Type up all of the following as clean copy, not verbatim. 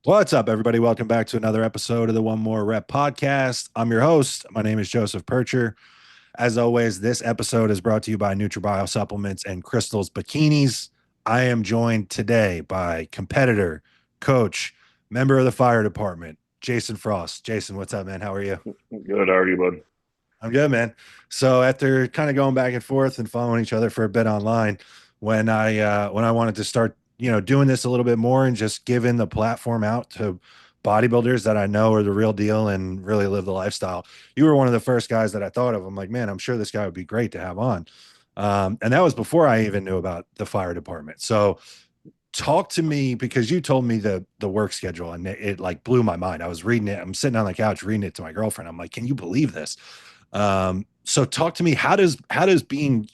What's up, everybody? Welcome back to another episode of the One More Rep podcast. I'm your host. My name is Joseph Percher. As always, this episode is brought to you by NutriBio Supplements and Crystal's Bikinis. I am joined today by competitor, coach, member of the fire department, Jason Frost. Jason, what's up, man? How are you? Good, how are you, bud? I'm good, man. So after kind of going back and forth and following each other for a bit online, when I wanted to start, doing this a little bit more and just giving the platform out to bodybuilders that I know are the real deal and really live the lifestyle, you were one of the first guys that I thought of. I'm like, man, I'm sure this guy would be great to have on. And that was before I even knew about the fire department. So talk to me because you told me the work schedule and it like blew my mind. I was reading it. I'm sitting on the couch reading it to my girlfriend. I'm like, can you believe this? So talk to me. How does being,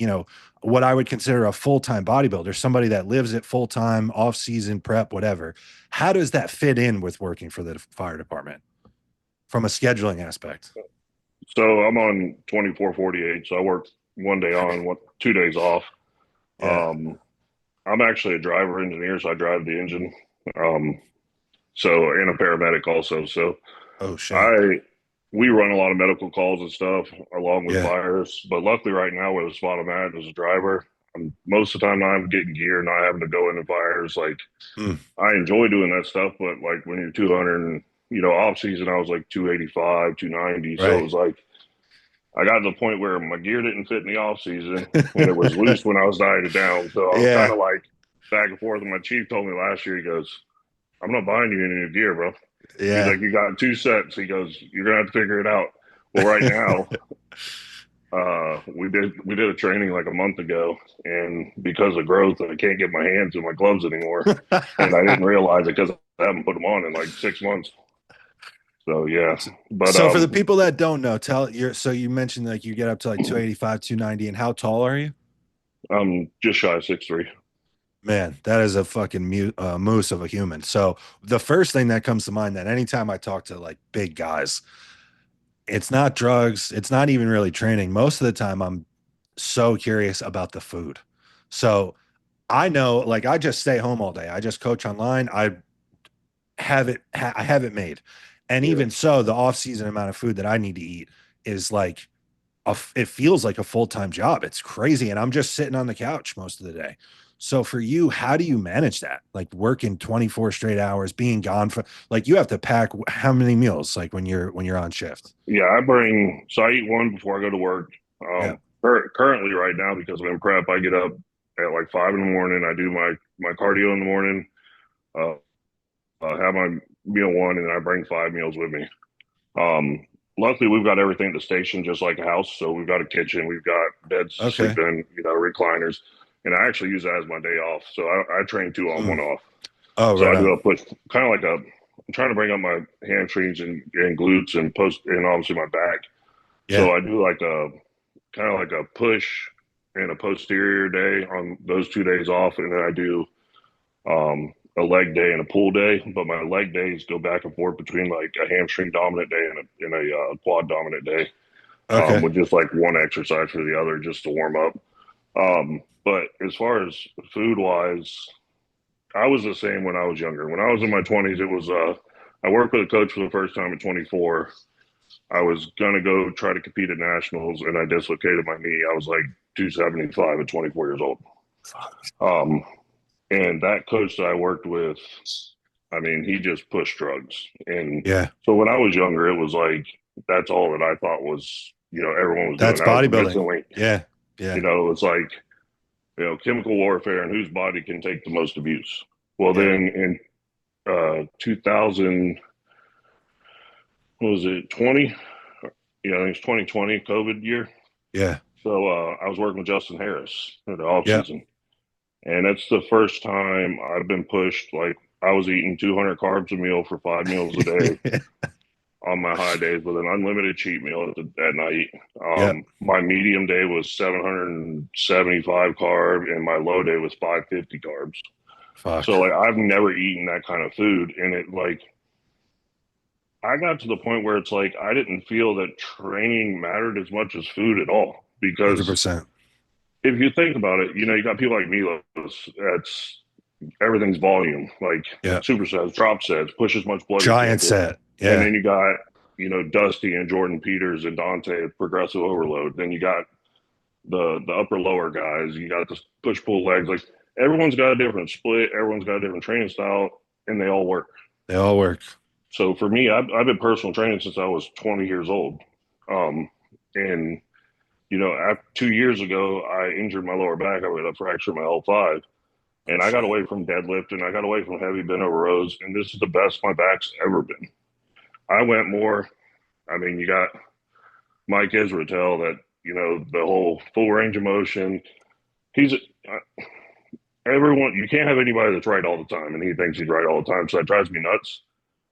what I would consider a full-time bodybuilder, somebody that lives it full-time, off-season prep, whatever, how does that fit in with working for the fire department from a scheduling aspect? So I'm on 24/48, so I work one day on, 2 days off. Yeah. Um, I'm actually a driver engineer, so I drive the engine. Um, so and a paramedic also. So Oh shit. I we run a lot of medical calls and stuff along with Yeah. fires. But luckily, right now, where the spot I'm at as a driver, most of the time I'm getting gear, not having to go into fires. Like Mm. I enjoy doing that stuff, but like when you're 200 and off season, I was like 285, 290. So it Right. was like I got to the point where my gear didn't fit in the off season and it was loose when I was dieted down. So I was kind Yeah. of like back and forth. And my chief told me last year, he goes, I'm not buying you any new gear, bro. He's Yeah. like, you got two sets. He goes, you're gonna have to figure it out. Well, right now, we did a training like a month ago, and because of growth, I can't get my hands in my gloves anymore, and I didn't realize it because I haven't put them on in like 6 months. So yeah, but So for the people that don't know, so you mentioned like you get up to like 285, 290, and how tall are you? I'm just shy of 6'3". Man, that is a fucking moose of a human. So the first thing that comes to mind that anytime I talk to like big guys, it's not drugs, it's not even really training. Most of the time, I'm so curious about the food. So I know, like, I just stay home all day. I just coach online. I have it made, and Yeah. even so, the off season amount of food that I need to eat is like it feels like a full-time job. It's crazy. And I'm just sitting on the couch most of the day. So for you, how do you manage that? Like working 24 straight hours, being gone for like you have to pack how many meals like when you're on shift? Yeah, so I eat one before I go to work. Yeah. Currently right now because I'm in prep, I get up at like 5 in the morning. I do my cardio in the morning. Uh, have my meal one, and then I bring 5 meals with me. Um, Luckily, we've got everything at the station, just like a house. So we've got a kitchen, we've got beds to sleep Okay. in, recliners, and I actually use that as my day off. So I train two on, one Mm. off. Oh, So right I do on. a push, kind of like a. I'm trying to bring up my hamstrings and glutes and post, and obviously my back. Yeah. So I do like a kind of like a push and a posterior day on those 2 days off, and then I do a leg day and a pull day. But my leg days go back and forth between like a hamstring dominant day and a quad dominant day, Okay. with just like one exercise for the other just to warm up. But as far as food wise, I was the same when I was younger. When I was in my 20s, it was I worked with a coach for the first time at 24. I was gonna go try to compete at nationals, and I dislocated my knee. I was like 275 at 24 years old. Um, and that coach that I worked with, I mean, he just pushed drugs. And Yeah. so when I was younger, it was like that's all that I thought was, everyone was doing. That's That was the bodybuilding. missing link. Yeah. Yeah. It's like, chemical warfare and whose body can take the most abuse. Well, Yeah. then in 2000, what was it, 20? Yeah, I think it's 2020, COVID year. Yeah. So I was working with Justin Harris in the off Yeah. season, and that's the first time I've been pushed. Like I was eating 200 carbs a meal for 5 meals a day on my high days with an unlimited cheat meal at night. Yeah. My medium day was 775 carb, and my low day was 550 carbs. Fuck. So like I've never eaten that kind of food, and it like I got to the point where it's like I didn't feel that training mattered as much as food at all because 100%. if you think about it, you got people like Milos that's everything's volume, like Yeah. supersets, drop sets, push as much blood as you can Giant through. set. And Yeah. then you got, Dusty and Jordan Peters and Dante at progressive overload. Then you got the upper lower guys. You got the push pull legs. Like everyone's got a different split. Everyone's got a different training style, and they all work. They all work. So for me, I've been personal training since I was 20 years old. And after 2 years ago, I injured my lower back. I fractured my L5, Oh and I got shit. away from deadlifting. I got away from heavy bent over rows, and this is the best my back's ever been. I went more. I mean, you got Mike Israetel that the whole full range of motion. He's everyone. You can't have anybody that's right all the time, and he thinks he's right all the time. So that drives me nuts.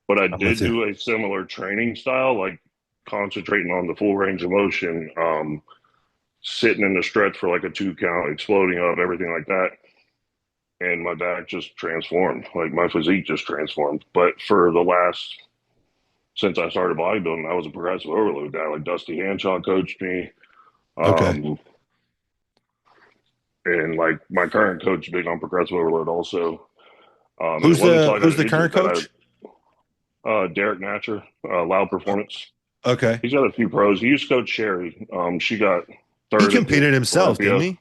But I I'm with did you. do a similar training style, like concentrating on the full range of motion, sitting in the stretch for like a 2 count, exploding up, everything like that. And my back just transformed. Like my physique just transformed. But for the last, since I started bodybuilding, I was a progressive overload guy. Like Dusty Hanshaw coached me. Okay. Um, and like my current coach is big on progressive overload also. And it Who's wasn't the until I who's got the injured current that coach? Derek Natcher, Loud Performance. Okay. He's got a few pros. He used to coach Sherry. She got He third at the competed himself, didn't Olympia.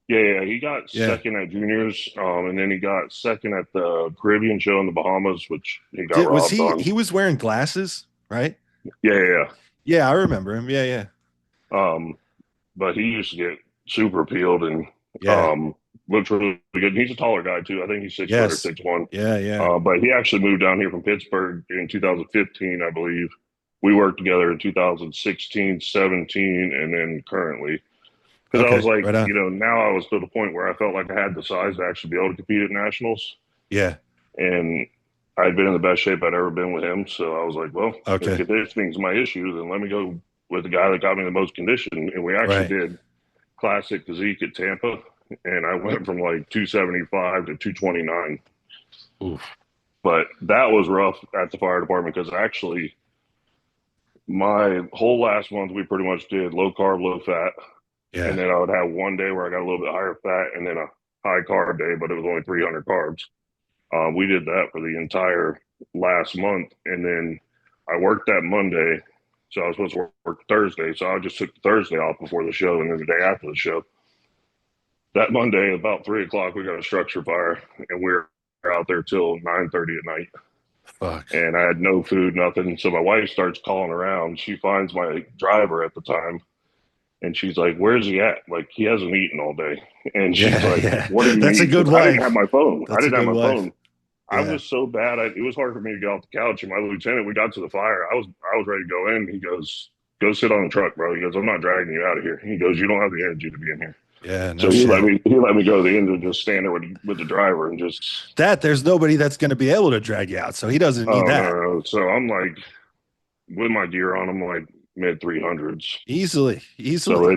he? Yeah. He got Yeah. second at juniors, and then he got second at the Caribbean show in the Bahamas, which he got Was robbed he on. he was wearing glasses, right? Yeah. Yeah, I remember him. Yeah, yeah. But he used to get super peeled and Yeah. um, looks really good. And he's a taller guy too. I think he's 6 foot or Yes. 6'1". Yeah, yeah. But he actually moved down here from Pittsburgh in 2015, I believe. We worked together in 2016, 17, and then currently. Because I was Okay. like, Right on. now I was to the point where I felt like I had the size to actually be able to compete at nationals. Yeah. And I'd been in the best shape I'd ever been with him. So I was like, well, if Okay. conditioning's my issue, then let me go with the guy that got me the most condition. And we actually Right. did classic physique at Tampa. And I went from like 275 to 229. Oof. But that was rough at the fire department because actually my whole last month we pretty much did low carb, low fat. And Yeah. then I would have one day where I got a little bit higher fat and then a high carb day, but it was only 300 carbs. We did that for the entire last month. And then I worked that Monday. So I was supposed to work Thursday. So I just took Thursday off before the show and then the day after the show. That Monday, about 3 o'clock, we got a structure fire and we were out there till 9:30 at night. Fuck. And I had no food, nothing. So my wife starts calling around. She finds my driver at the time and she's like, "Where's he at? Like, he hasn't eaten all day." And she's Yeah, like, yeah. "What do you That's a mean?" good Because I didn't have wife. my phone. I That's a didn't have good my wife. phone. I Yeah. was so bad. It was hard for me to get off the couch. And my lieutenant, we got to the fire. I was ready to go in. He goes, "Go sit on the truck, bro." He goes, "I'm not dragging you out of here." He goes, "You don't have the energy to be in here." Yeah, So no he let shit. me go to the end and just stand there with the driver and just, That there's nobody that's going to be able to drag you out, so he doesn't need oh no, that. no, no. So I'm like with my gear on, I'm like mid 300s. Easily, So easily.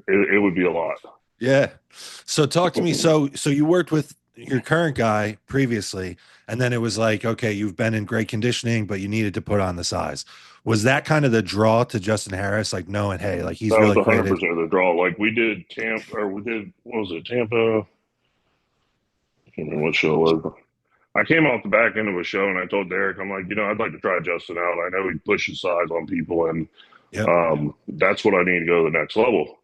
it would be a lot. Yeah. So talk to me. So you worked with your current guy previously, and then it was like, okay, you've been in great conditioning, but you needed to put on the size. Was that kind of the draw to Justin Harris, like knowing, hey, like he's That was really created? 100% of the draw. Like we did Tampa, or we did, what was it, Tampa? I can't remember what show it was. I came off the back end of a show and I told Derek, I'm like, I'd like to try Justin out. I know he pushes size on people, and Yep. that's what I need to go to the next level.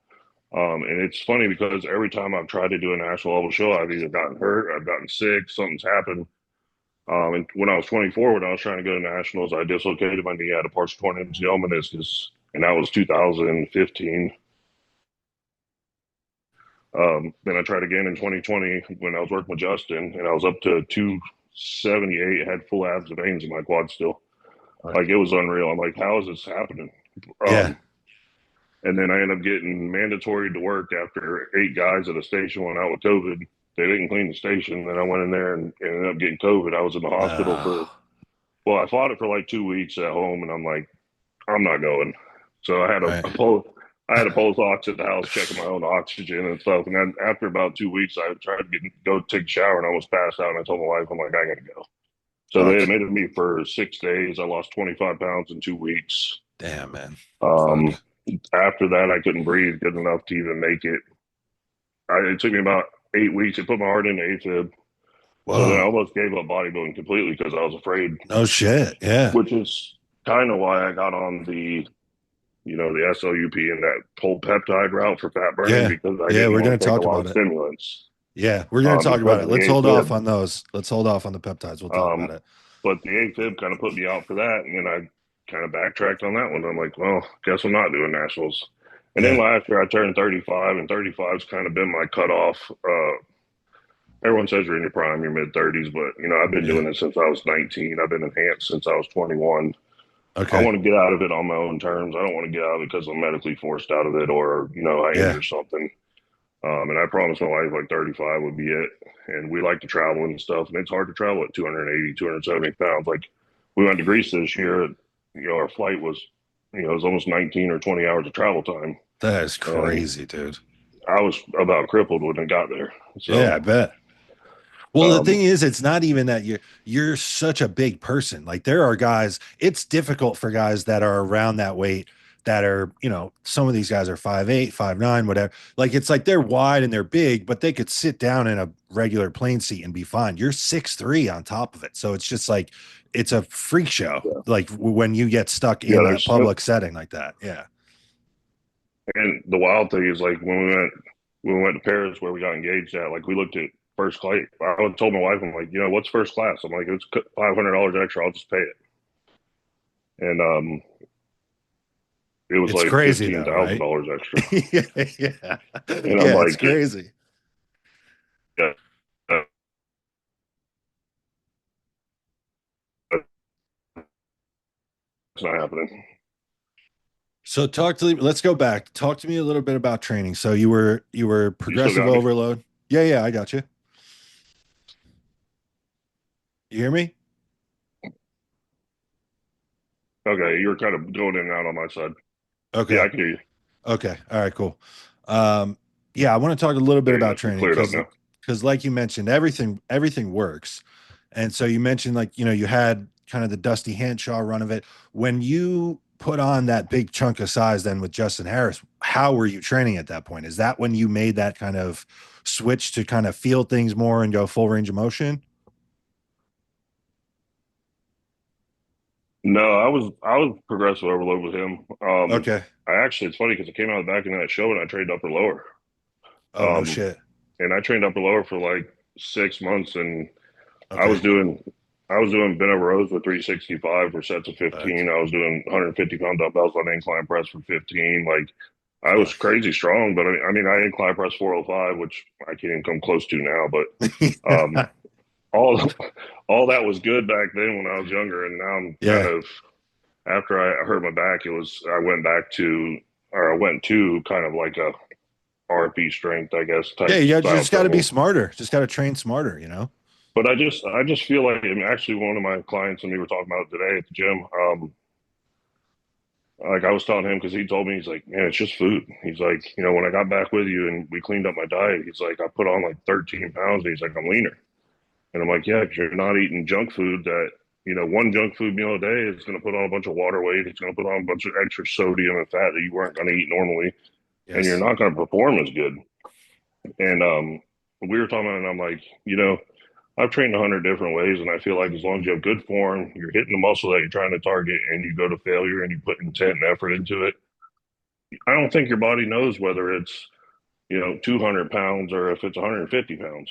And it's funny because every time I've tried to do a national level show, I've either gotten hurt, I've gotten sick, something's happened. And when I was 24, when I was trying to go to nationals, I dislocated my knee, I had a partial torn MCL meniscus, and that was 2015. Then I tried again in 2020 when I was working with Justin, and I was up to 278, had full abs and veins in my quad still. Right. Like it was unreal. I'm like, how is this happening? Yeah. Um, and then I ended up getting mandatory to work after 8 guys at a station went out with COVID. They didn't clean the station. Then I went in there and ended up getting COVID. I was in the hospital No. for, well, I fought it for like 2 weeks at home, and I'm like, I'm not going. So I had Right. I had a pulse ox at the house checking my own oxygen and stuff. And then after about 2 weeks, I tried to go take a shower and I almost passed out. And I told my wife, I'm like, I gotta go. So they Fuck. admitted me for 6 days. I lost 25 pounds in 2 weeks. Damn, man. Um, Fuck. After that, I couldn't breathe good enough to even make it. It took me about 8 weeks. It put my heart into AFib. So then I Whoa. almost gave up bodybuilding completely because I was afraid, No shit. Yeah. which is kind of why I got on the SLUP and that whole peptide route for fat burning Yeah. because I Yeah. didn't We're going want to to take a talk lot about of it. stimulants Yeah. We're going to talk about because it. of the Let's hold off AFib. on those. Let's hold off on the peptides. We'll talk about Um, it. but the AFib kind of put me out for that, and then I kind of backtracked on that one. I'm like, well, guess I'm not doing nationals. And then Yeah. last year I turned 35, and 35's kind of been my cutoff. Everyone says you're in your prime, your mid 30s, but I've been Yeah. doing it since I was 19. I've been enhanced since I was 21. I Okay. want to get out of it on my own terms. I don't want to get out of it because I'm medically forced out of it or I Yeah. injure something. And I promised my wife like 35 would be it. And we like to travel and stuff, and it's hard to travel at 280, 270 pounds. Like we went to Greece this year. Our flight was, it was almost 19 or 20 hours of travel time, That is and crazy, dude. I was about crippled when I got there. Yeah, So, I bet. Well, the thing um, is, it's not even that you're such a big person. Like there are guys, it's difficult for guys that are around that weight that are, some of these guys are 5'8", 5'9", whatever. Like it's like they're wide and they're big, but they could sit down in a regular plane seat and be fine. You're 6'3" on top of it. So it's just like it's a freak show. yeah, Like when you get stuck yeah. in a public setting like that. Yeah. And the wild thing is like when we went to Paris where we got engaged at, like we looked at first class. I told my wife, I'm like, what's first class? I'm like, it's $500 extra. I'll just pay it. And it was It's like crazy fifteen though, thousand right? dollars extra. Yeah. Yeah. And I'm Yeah, it's like, crazy. yeah, that's not happening. So let's go back. Talk to me a little bit about training. So you were You still progressive got me? overload. Yeah, yeah, I got you. You hear me? Okay, you were kind of going in and out on my side. Yeah, Okay. I can hear you. Okay. All right, cool. Um, yeah, I want to talk a little bit There you about go. You training cleared up now. because like you mentioned, everything works. And so you mentioned like, you had kind of the Dusty Hanshaw run of it. When you put on that big chunk of size then with Justin Harris, how were you training at that point? Is that when you made that kind of switch to kind of feel things more and go full range of motion? No, I was progressive overload with him. Okay. I actually it's funny because I came out of the back in that show and I trained upper lower. Oh, no Um, shit. and I trained upper lower for like 6 months, and I Okay. was doing I was doing bent over rows with 365 for sets of Fuck. 15. I was doing 150-pound dumbbells on incline press for 15. Like I was Fuck. crazy strong, but I incline press 405, which I can't even come close to now. But all all that was good back then when I was younger, and now I'm kind Yeah. of after I hurt my back, I went back to or I went to kind of like a RP strength, I guess, Yeah, type you style just got to be training. smarter. Just got to train smarter. But I just feel like actually one of my clients and me were talking about it today at the gym. Like I was telling him because he told me he's like, man, it's just food. He's like, when I got back with you and we cleaned up my diet, he's like, I put on like 13 pounds. And he's like, I'm leaner. And I'm like, yeah, because you're not eating junk food that, one junk food meal a day is going to put on a bunch of water weight. It's going to put on a bunch of extra sodium and fat that you weren't going to eat normally. And you're Yes. not going to perform as good. And we were talking about it, and I'm like, I've trained 100 different ways, and I feel like as long as you have good form, you're hitting the muscle that you're trying to target, and you go to failure and you put intent and effort into it. I don't think your body knows whether it's 200 pounds or if it's 150 pounds.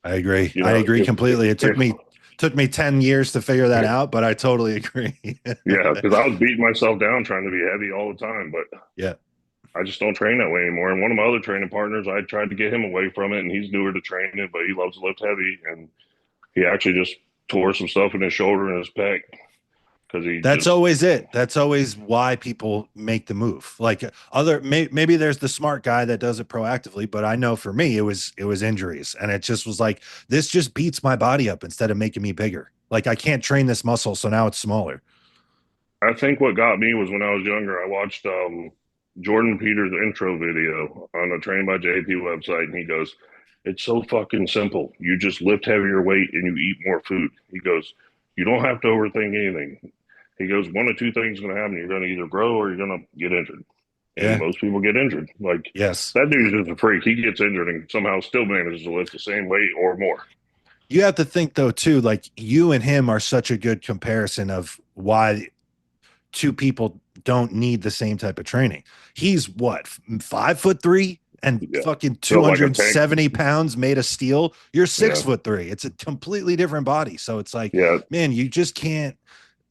I agree. You I know, agree completely. It if took me 10 years to figure that out, but I totally agree. yeah, because I was beating myself down trying to be heavy all the time, but Yeah. I just don't train that way anymore. And one of my other training partners, I tried to get him away from it, and he's newer to training, but he loves to lift heavy, and he actually just tore some stuff in his shoulder and his pec because he That's just always it. That's always why people make the move. Like maybe there's the smart guy that does it proactively, but I know for me it was injuries, and it just was like this just beats my body up instead of making me bigger. Like I can't train this muscle, so now it's smaller. I think what got me was when I was younger, I watched Jordan Peters' intro video on a Train by JP website, and he goes, "It's so fucking simple. You just lift heavier weight and you eat more food." He goes, "You don't have to overthink anything." He goes, "One of two things is going to happen. You're going to either grow or you're going to get injured." And Yeah. most people get injured. Like Yes. that dude's just a freak. He gets injured and somehow still manages to lift the same weight or more. You have to think though too, like you and him are such a good comparison of why two people don't need the same type of training. He's what, 5'3" and Yeah, fucking built like a tank. 270 pounds made of steel. You're Yeah, 6'3". It's a completely different body. So it's like, yeah, man, you just can't.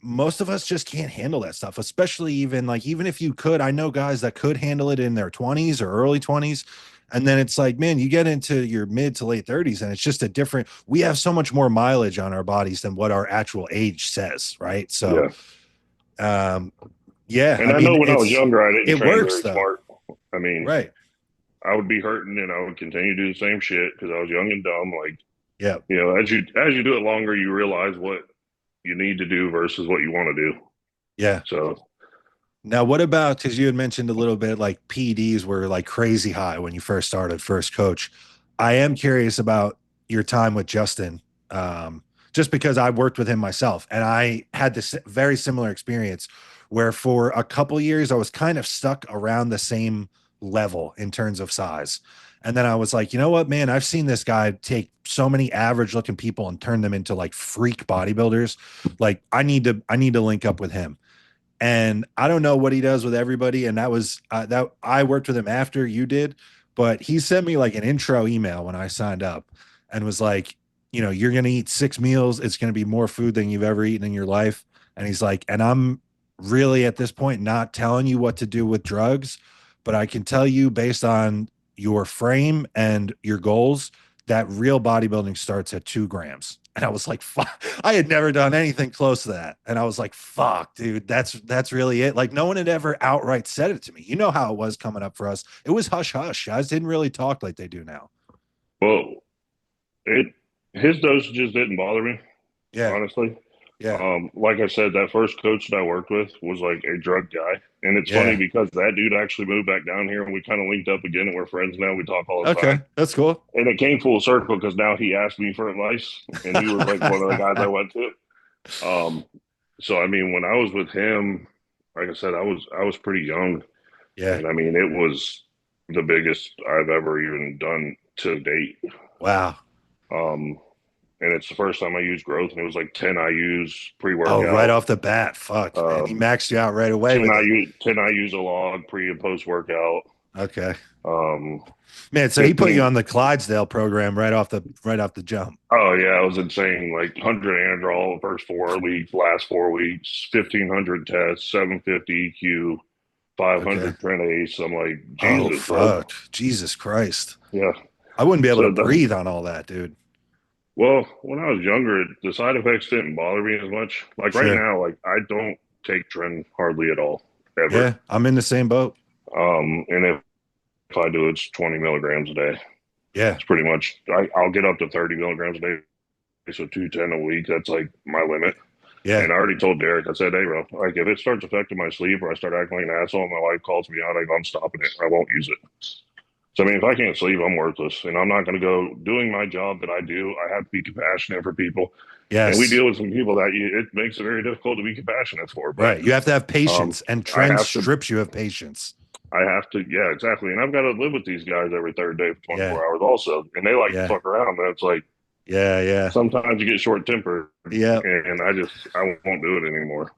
Most of us just can't handle that stuff, especially even like, even if you could, I know guys that could handle it in their 20s or early 20s. And then it's like, man, you get into your mid to late 30s and it's just a different, we have so much more mileage on our bodies than what our actual age says. Right. So, yeah. um, yeah, And I I know mean, when I was younger, I didn't it train works very though. smart. I mean, Right. I would be hurting and I would continue to do the same shit because I was young and dumb. Like, Yeah. as you do it longer, you realize what you need to do versus what you want to do. Yeah. So, Now, what about, because you had mentioned a little bit like PDs were like crazy high when you first started, first coach. I am curious about your time with Justin, just because I worked with him myself and I had this very similar experience where for a couple years I was kind of stuck around the same level in terms of size. And then I was like, you know what, man, I've seen this guy take so many average looking people and turn them into like freak bodybuilders. Like I need to link up with him. And I don't know what he does with everybody. And that was that I worked with him after you did, but he sent me like an intro email when I signed up and was like, you know, you're going to eat 6 meals. It's going to be more food than you've ever eaten in your life. And he's like, and I'm really at this point not telling you what to do with drugs, but I can tell you based on your frame and your goals that real bodybuilding starts at 2 grams. And I was like, fuck, I had never done anything close to that. And I was like, fuck, dude, that's really it. Like no one had ever outright said it to me. You know how it was coming up for us. It was hush hush. Guys didn't really talk like they do now. well, it his dosages didn't bother me, Yeah. honestly. Yeah. Like I said, that first coach that I worked with was like a drug guy. And it's funny Yeah. because that dude actually moved back down here and we kind of linked up again and we're friends now. We talk all the Okay. time. That's cool. And it came full circle because now he asked me for advice and he was like one of the guys I went to. Um, so I mean, when I was with him, like I said, I was pretty young. Yeah. And I mean, it was the biggest I've ever even done to date. Wow. Um, and it's the first time I used growth, and it was like 10 IU's Oh, right pre-workout, off the bat. Fuck. And he um, maxed you out right away 10 with it. IU's a log pre and post workout, Okay. um, Man, so he put you 15. on the Clydesdale program right off the jump. Oh yeah, it was insane. Like 100 Anadrol the first 4 weeks, last 4 weeks, 1500 tests, 750 EQ, Okay. 500 Trent Ace. I'm like, Oh Jesus, bro. fuck. Jesus Christ. Yeah. I wouldn't be able to So the, breathe on all that, dude. well, when I was younger, the side effects didn't bother me as much. Like right Sure. now, like I don't take Tren hardly at all, ever. Yeah, I'm in the same boat. And if I do, it's 20 milligrams a day. Yeah. It's pretty much, I'll get up to 30 milligrams a day. So 210 a week, that's like my limit. Yeah. And I already told Derek, I said, hey, bro, like if it starts affecting my sleep or I start acting like an asshole and my wife calls me out, I'm stopping it. I won't use it. So, I mean, if I can't sleep, I'm worthless. And I'm not going to go doing my job that I do. I have to be compassionate for people. And we Yes. deal with some people that it makes it very difficult to be compassionate for. But Right. You have to have um, patience, and I trend have to, strips you of patience. yeah, exactly. And I've got to live with these guys every third day for Yeah. 24 hours also. And they like to Yeah. fuck around. And it's like, Yeah. Yeah. sometimes you get short tempered Yeah. and I won't do it anymore.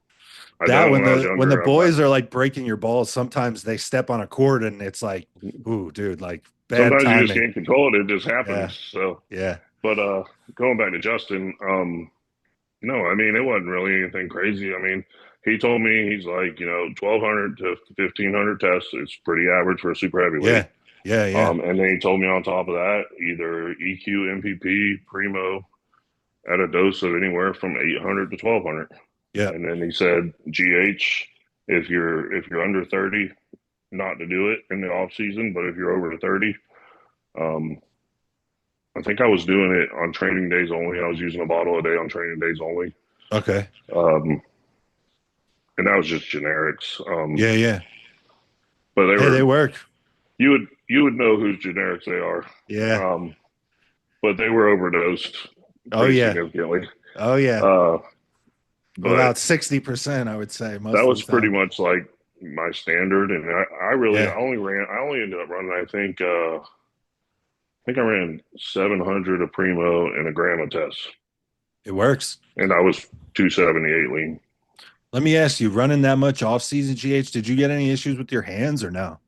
I done That it when when I was the younger. boys are like breaking your balls, sometimes they step on a cord and it's like, ooh, dude, like bad Sometimes you just timing. can't control it. It just Yeah. happens. So, Yeah. but, going back to Justin, no, I mean, it wasn't really anything crazy. I mean, he told me he's like, 1,200 to 1,500 tests. It's pretty average for a super heavyweight. Yeah. Yeah. Yeah. And then he told me on top of that, either EQ, MPP, Primo at a dose of anywhere from 800 to 1,200. Yeah. And then he said GH, if you're under 30, not to do it in the off season, but if you're over 30, um, I think I was doing it on training days only. I was using a bottle a day on training days only. Okay. Um, and that was just generics. Yeah. Yeah. But they Hey, they were work. you would know whose generics they are. Yeah. Um, but they were overdosed Oh pretty yeah. significantly. Oh yeah. Uh, but About 60%, I would say, that most of was the pretty time. much like my standard. And I Yeah. only ended up running, I think, think I ran 700 a primo and a gram of test, It works. and I was 278 lean. Let me ask you, running that much off season GH, did you get any issues with your hands or no?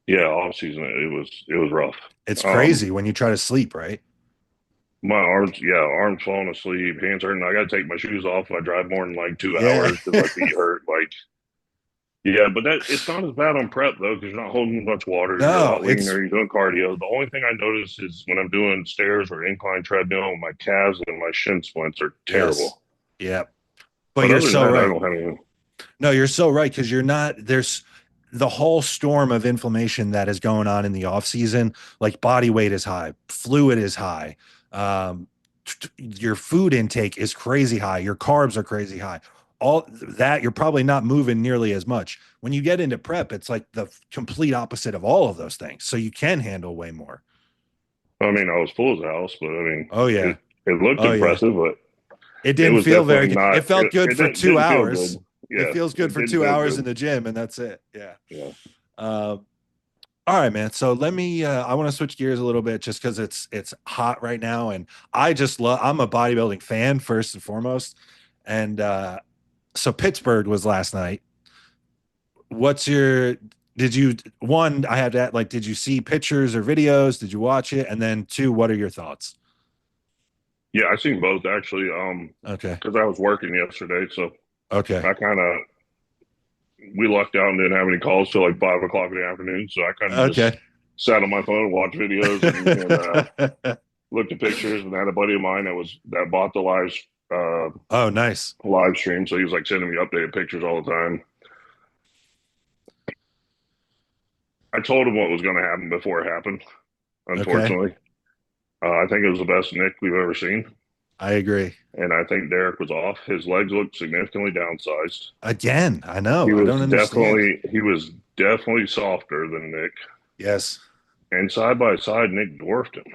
Yeah, off season it was rough. It's Um, crazy when you try to sleep, right? my arms, yeah, arms falling asleep, hands hurting. I got to take my shoes off if I drive more than like two Yeah. hours because my feet hurt. Like, yeah, but that it's not as bad on prep though because you're not holding much water. You're a No, lot it's leaner. You're doing cardio. The only thing I notice is when I'm doing stairs or incline treadmill, my calves and my shin splints are yes. terrible. Yeah. But But you're other than so that, I right. don't have any. No, you're so right because you're not there's the whole storm of inflammation that is going on in the off season. Like body weight is high, fluid is high, um, your food intake is crazy high, your carbs are crazy high. All that you're probably not moving nearly as much. When you get into prep, it's like the complete opposite of all of those things. So you can handle way more. I mean, I was full as a house, but I mean, Oh it yeah. it looked Oh yeah. impressive, but It it didn't was feel very definitely good. not. It felt good It for didn't, two didn't feel good. hours. It Yeah, feels good it for didn't two feel hours in good. the gym, and that's it. Yeah. Yeah. Um, all right, man. So let me. I want to switch gears a little bit, just because it's hot right now, and I just love. I'm a bodybuilding fan first and foremost, and so Pittsburgh was last night. What's your? Did you one? I had that. Like, did you see pictures or videos? Did you watch it? And then two, what are your thoughts? Yeah, I seen both actually. Okay. Because I was working yesterday, so Okay. I kind of we lucked out and didn't have any calls till like 5 o'clock in the afternoon. So I kind of just Okay. sat on my phone, watched videos, and looked at pictures. And I had a buddy of mine that bought the uh, Oh, nice. live stream, so he was like sending me updated pictures all the time. I told him what was going to happen before it happened. Okay. Unfortunately, I think it was the best Nick we've ever seen. I agree. And I think Derek was off. His legs looked significantly downsized. Again, I know. I don't understand. He was definitely softer than Nick. Yes. And side by side, Nick dwarfed him.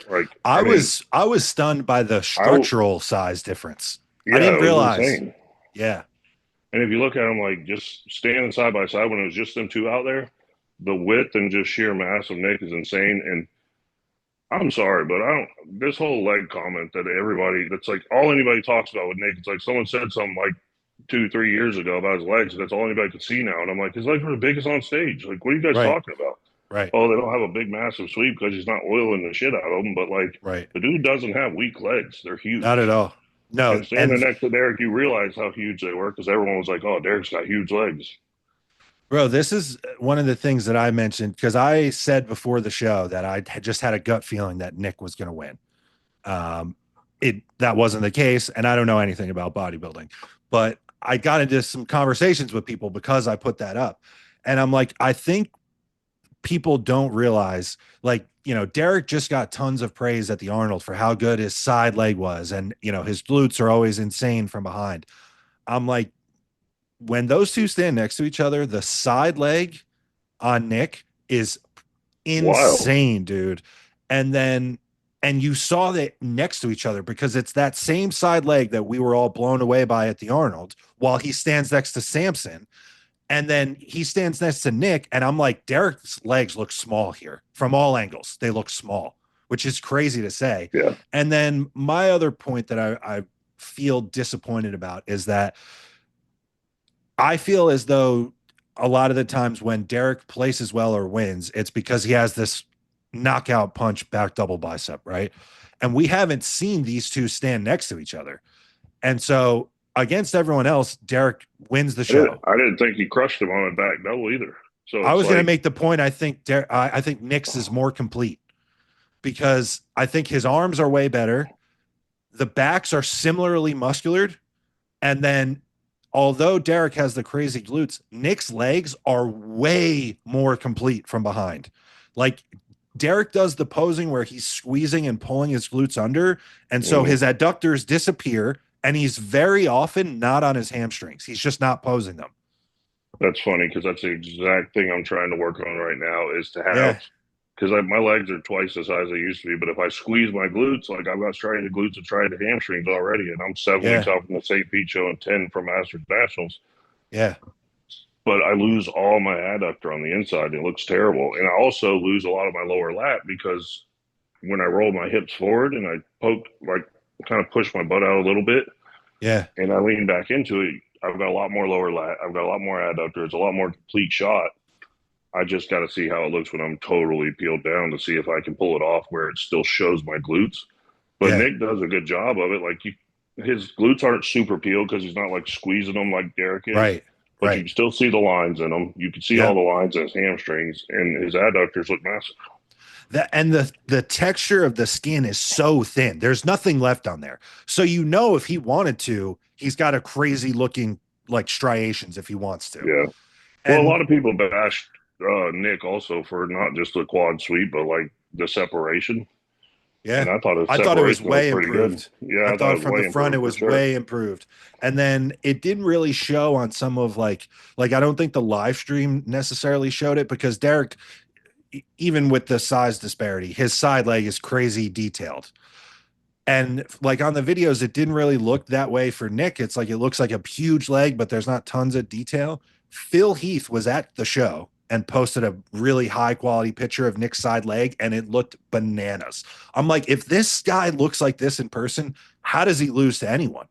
Like, I I mean, was I was stunned by the I structural size difference. I yeah, didn't it was realize. insane. Yeah. And if you look at them like just standing side by side when it was just them two out there, the width and just sheer mass of Nick is insane. And I'm sorry, but I don't. This whole leg comment that everybody that's like all anybody talks about with Nick. It's like someone said something like 2, 3 years ago about his legs. That's all anybody could see now. And I'm like, his legs were the biggest on stage. Like, what are you guys Right. talking about? Right. Oh, they don't have a big massive sweep because he's not oiling the shit out of them. But like, Right. the dude doesn't have weak legs. They're Not at huge. all. No. And standing And next to Derek, you realize how huge they were because everyone was like, "Oh, Derek's got huge legs." bro, this is one of the things that I mentioned because I said before the show that I had just had a gut feeling that Nick was going to win. Um, it that wasn't the case, and I don't know anything about bodybuilding, but I got into some conversations with people because I put that up, and I'm like, I think people don't realize, like, Derek just got tons of praise at the Arnold for how good his side leg was, and his glutes are always insane from behind. I'm like, when those two stand next to each other, the side leg on Nick is Wild. insane, dude. And then and you saw that next to each other because it's that same side leg that we were all blown away by at the Arnold while he stands next to Samson. And then he stands next to Nick. And I'm like, Derek's legs look small here from all angles. They look small, which is crazy to say. Yeah. And then my other point that I feel disappointed about is that I feel as though a lot of the times when Derek places well or wins, it's because he has this knockout punch back double bicep, right? And we haven't seen these two stand next to each other. And so against everyone else, Derek wins the show. I didn't think he crushed him on a back double either. So I it's was going to like, make the point. I think Nick's is more complete because I think his arms are way better. The backs are similarly muscular. And then, although Derek has the crazy glutes, Nick's legs are way more complete from behind. Like, Derek does the posing where he's squeezing and pulling his glutes under. And so his mm, adductors disappear. And he's very often not on his hamstrings. He's just not posing them. that's funny because that's the exact thing I'm trying to work on right now is to have Yeah. because my legs are twice the size they used to be. But if I squeeze my glutes, like I've got striated glutes and striated hamstrings already, and I'm 7 weeks Yeah. out from the St. Pete show and 10 from Masters Nationals. Yeah. but I lose all my adductor on the inside. It looks terrible. And I also lose a lot of my lower lat because when I roll my hips forward and I poke, like kind of push my butt out a little bit Yeah. and I lean back into it, I've got a lot more lower lat. I've got a lot more adductor. It's a lot more complete shot. I just got to see how it looks when I'm totally peeled down to see if I can pull it off where it still shows my glutes. But Yeah. Nick does a good job of it. Like his glutes aren't super peeled because he's not like squeezing them like Derek is, Right. but you Right. can still see the lines in them. You can see all Yep. the lines in his hamstrings, and his adductors look massive. That and the texture of the skin is so thin. There's nothing left on there. So you know if he wanted to, he's got a crazy looking like striations if he wants to. Yeah. Well, a And lot of people bashed Nick also for not just the quad sweep, but like the separation. yeah, And I thought his I thought it was separation was way pretty good. improved. I Yeah, I thought thought it was from the way front it improved for was sure. way improved. And then it didn't really show on some of like I don't think the live stream necessarily showed it because Derek, even with the size disparity, his side leg is crazy detailed. And like on the videos, it didn't really look that way for Nick. It's like it looks like a huge leg, but there's not tons of detail. Phil Heath was at the show and posted a really high quality picture of Nick's side leg, and it looked bananas. I'm like, if this guy looks like this in person, how does he lose to anyone?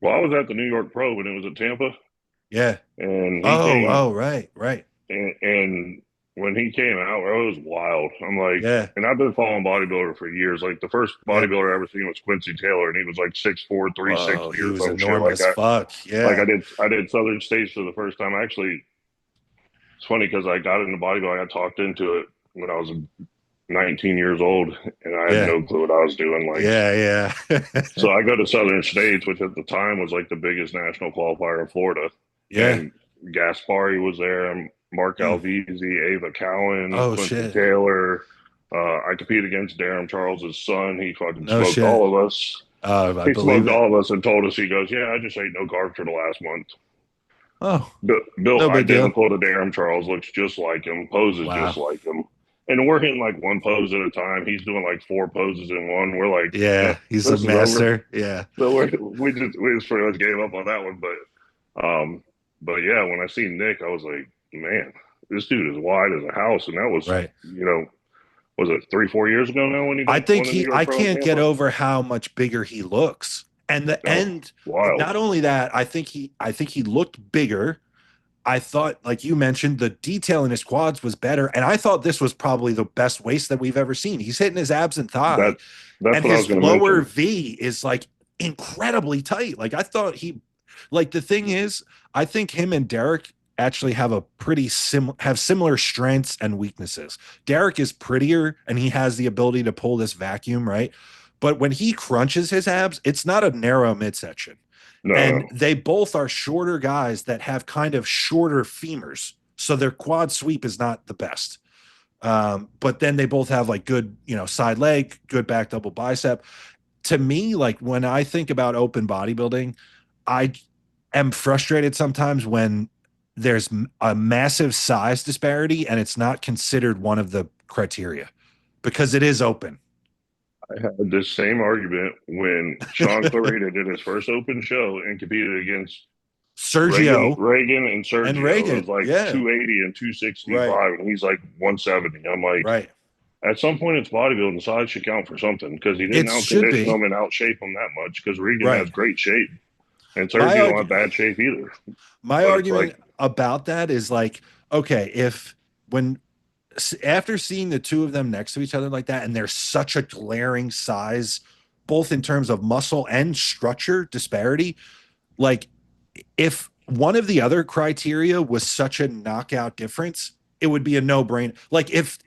Well, I was at the New York Pro when it was at Tampa, Yeah. and he Oh, came oh, right, right. and when he came out, it was wild. I'm like, Yeah, and I've been following bodybuilder for years. Like the first yeah. bodybuilder I ever seen was Quincy Taylor, and he was like 6'4", Whoa, 360 he or was some shit like enormous. that. Fuck. Like Yeah. I did Southern States for the first time. Actually, it's funny because I got into bodybuilding. I talked into it when I was 19 years old, and I had Yeah. no clue what I was doing. Like, Yeah. Yeah. so I go to Southern States, which at the time was like the biggest national qualifier in Florida, Yeah. and Gaspari was there, and Mark Mm. Alvisi, Ava Cowan, Oh Quincy shit. Taylor. I competed against Darren Charles's son. He fucking No smoked shit. all of us. I He believe smoked it. all of us and told us, he goes, "Yeah, I just ate no carbs for the last month." Oh, Built no big deal. identical to Darren Charles, looks just like him, poses just Wow. like him. And we're hitting like one pose at a time. He's doing like four poses in one. We're like, no, Yeah, he's a this is over. master. Yeah. So we just pretty much gave up on that one. But yeah, when I seen Nick, I was like, man, this dude is wide as a house, and that was, Right. was it 3 4 years ago now when he I think won the New I York Pro in can't get Tampa? over how much bigger he looks. And the No, end, wild. not only that, I think he looked bigger. I thought, like you mentioned, the detail in his quads was better. And I thought this was probably the best waist that we've ever seen. He's hitting his abs and thigh, That that's and what I was his going to lower mention. V is like incredibly tight. Like I thought like the thing is, I think him and Derek actually have a pretty have similar strengths and weaknesses. Derek is prettier and he has the ability to pull this vacuum, right? But when he crunches his abs, it's not a narrow midsection. No, And no, they both are shorter guys that have kind of shorter femurs. So their quad sweep is not the best. But then they both have like good, side leg, good back double bicep. To me, like when I think about open bodybuilding, I am frustrated sometimes when there's a massive size disparity and it's not considered one of the criteria because it is open. I had this same argument when Sean Clarita did his first open show and competed against Sergio Reagan and and Sergio. It was Reagan. like Yeah. 280 and Right. 265, and he's like 170. I'm like, Right. at some point, it's bodybuilding. Size should count for something because he didn't It out should condition be. him and out shape him that much. Because Regan has Right. great shape and My Sergio don't have arg- bad shape either. my But it's like, argument about that is like, okay, if when after seeing the two of them next to each other like that, and there's such a glaring size, both in terms of muscle and structure disparity, like if one of the other criteria was such a knockout difference, it would be a no-brainer. Like if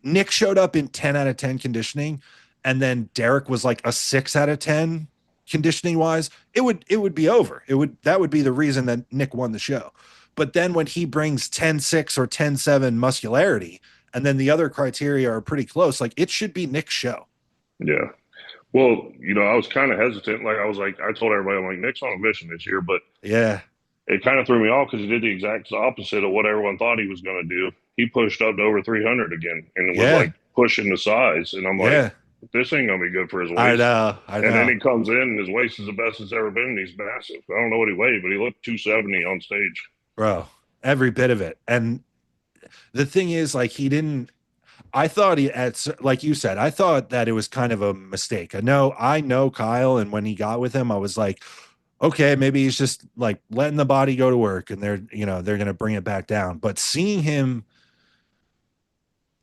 Nick showed up in 10 out of 10 conditioning and then Derek was like a 6 out of 10 conditioning wise, it would be over. That would be the reason that Nick won the show. But then when he brings 10-6 or 10-7 muscularity and then the other criteria are pretty close, like it should be Nick's show. yeah. Well, I was kind of hesitant. Like, I was like, I told everybody, I'm like, Nick's on a mission this year, but Yeah. it kind of threw me off because he did the exact opposite of what everyone thought he was going to do. He pushed up to over 300 again and it was Yeah. like pushing the size. And I'm like, Yeah. this ain't going to be good for his I waist. know. I And then know. he comes in and his waist is the best it's ever been. And he's massive. I don't know what he weighed, but he looked 270 on stage. Bro. every bit of it. And the thing is, like, he didn't. I thought like you said, I thought that it was kind of a mistake. I know Kyle, and when he got with him, I was like, okay, maybe he's just like letting the body go to work, and they're gonna bring it back down. But seeing him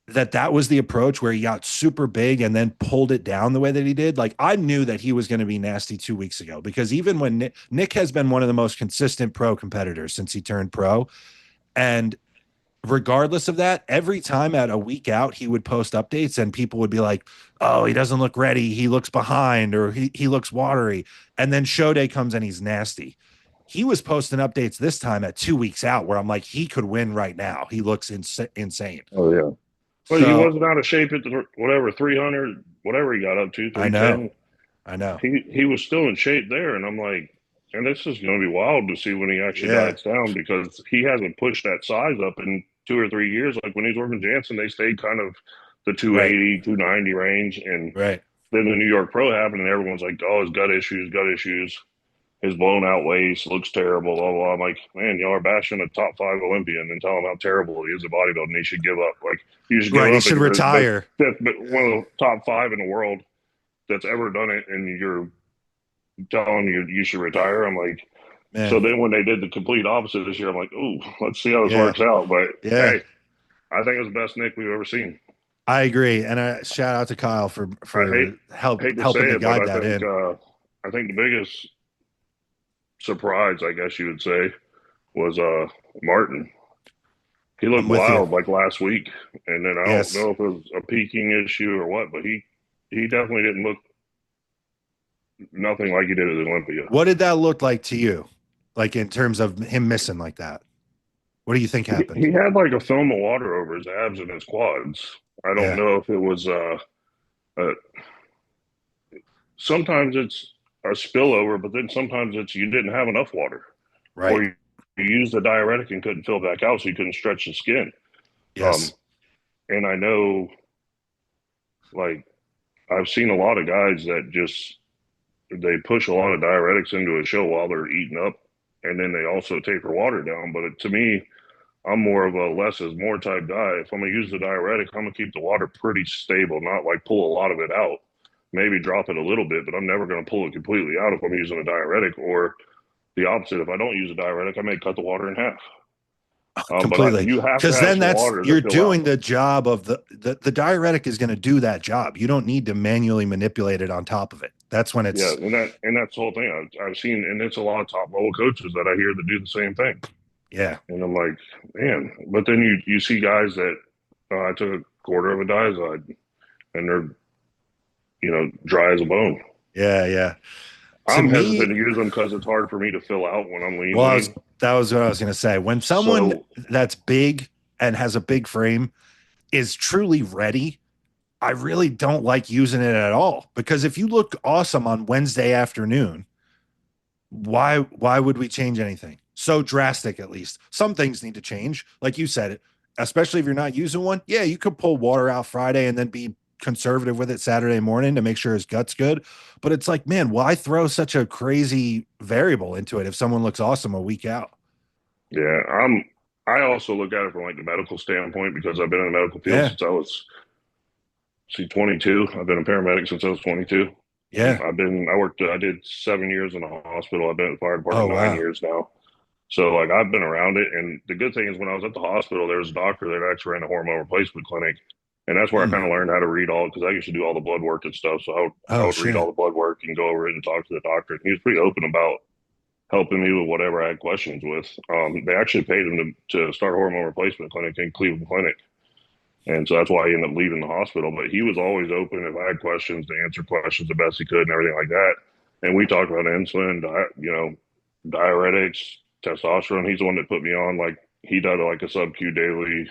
that was the approach where he got super big and then pulled it down the way that he did. Like, I knew that he was going to be nasty 2 weeks ago, because even when Nick has been one of the most consistent pro competitors since he turned pro. And regardless of that, every time at a week out, he would post updates and people would be like, oh, he doesn't look ready. He looks behind, or he looks watery. And then show day comes and he's nasty. He was posting updates this time at 2 weeks out where I'm like, he could win right now. He looks insane. Oh yeah. Well, he So wasn't out of shape at the whatever 300, whatever he got up to, I know. 310. I know. He was still in shape there, and I'm like, and this is going to be wild to see when he actually Yeah. diets down, because he hasn't pushed that size up in 2 or 3 years. Like when he was working Jansen, they stayed kind of the Right. 280, 290 range, and Right. then the New York Pro happened, and everyone's like, oh, his gut issues, gut issues. His blown out waist looks terrible. Blah, blah, blah. I'm like, man, y'all are bashing a top five Olympian and telling him how terrible he is at bodybuilding. He should give up. Like, you should give Right. He up. should And you're retire. one of the top five in the world that's ever done it, and you're telling you should retire. I'm like, so Man. then when they did the complete opposite this year, I'm like, ooh, let's see how this Yeah. works out. But Yeah. hey, I think it was the best Nick we've ever seen. I agree. And shout out to Kyle I for hate to say helping to it, but guide that in. I think the biggest surprise, I guess you would say, was Martin. He I'm looked with you. wild like last week, and then I don't Yes. know if it was a peaking issue or what, but he definitely didn't look nothing like he did at Olympia. What did that look like to you? Like, in terms of him missing like that? What do you think happened? He had like a film of water over his abs and his quads. I don't Yeah. know if it was uh sometimes it's a spillover, but then sometimes it's you didn't have enough water, or Right. you used the diuretic and couldn't fill back out, so you couldn't stretch the skin. Um, Yes. and I know, like, I've seen a lot of guys that just they push a lot of diuretics into a show while they're eating up, and then they also taper water down. But to me, I'm more of a less is more type guy. If I'm gonna use the diuretic, I'm gonna keep the water pretty stable, not like pull a lot of it out. Maybe drop it a little bit, but I'm never gonna pull it completely out if I'm using a diuretic. Or the opposite, if I don't use a diuretic, I may cut the water in half. Completely. You have to Because have then some water to you're fill out. doing the job of the diuretic is going to do that job. You don't need to manually manipulate it on top of it. That's when Yeah, it's, and that's the whole thing. I've seen, and it's a lot of top level coaches that I hear that do the same thing. yeah. And I'm like, man. But then you see guys that I took a quarter of a diazide, and they're dry as a bone. Yeah. Yeah. To I'm me, hesitant to use them because it's hard for me to fill out when I'm well, lean. that was what I was going to say. When someone So that's big and has a big frame is truly ready, I really don't like using it at all, because if you look awesome on Wednesday afternoon, why would we change anything so drastic? At least some things need to change, like you said, especially if you're not using one. Yeah, you could pull water out Friday and then be conservative with it Saturday morning to make sure his gut's good. But it's like, man, why throw such a crazy variable into it if someone looks awesome a week out? yeah, I also look at it from like the medical standpoint because I've been in the medical field Yeah. since I was 22. I've been a paramedic since I was 22. Yeah. I did 7 years in a hospital. I've been at the fire Oh, department nine wow. years now. So like I've been around it, and the good thing is when I was at the hospital, there was a doctor that actually ran a hormone replacement clinic, and that's where I Hmm. kind of learned how to read all because I used to do all the blood work and stuff. So I Oh, would read all shit. the blood work and go over it and talk to the doctor. And he was pretty open about helping me with whatever I had questions with. They actually paid him to start a hormone replacement clinic in Cleveland Clinic. And so that's why he ended up leaving the hospital. But he was always open if I had questions to answer questions the best he could and everything like that. And we talked about insulin, diuretics, testosterone. He's the one that put me on like he does like a sub Q daily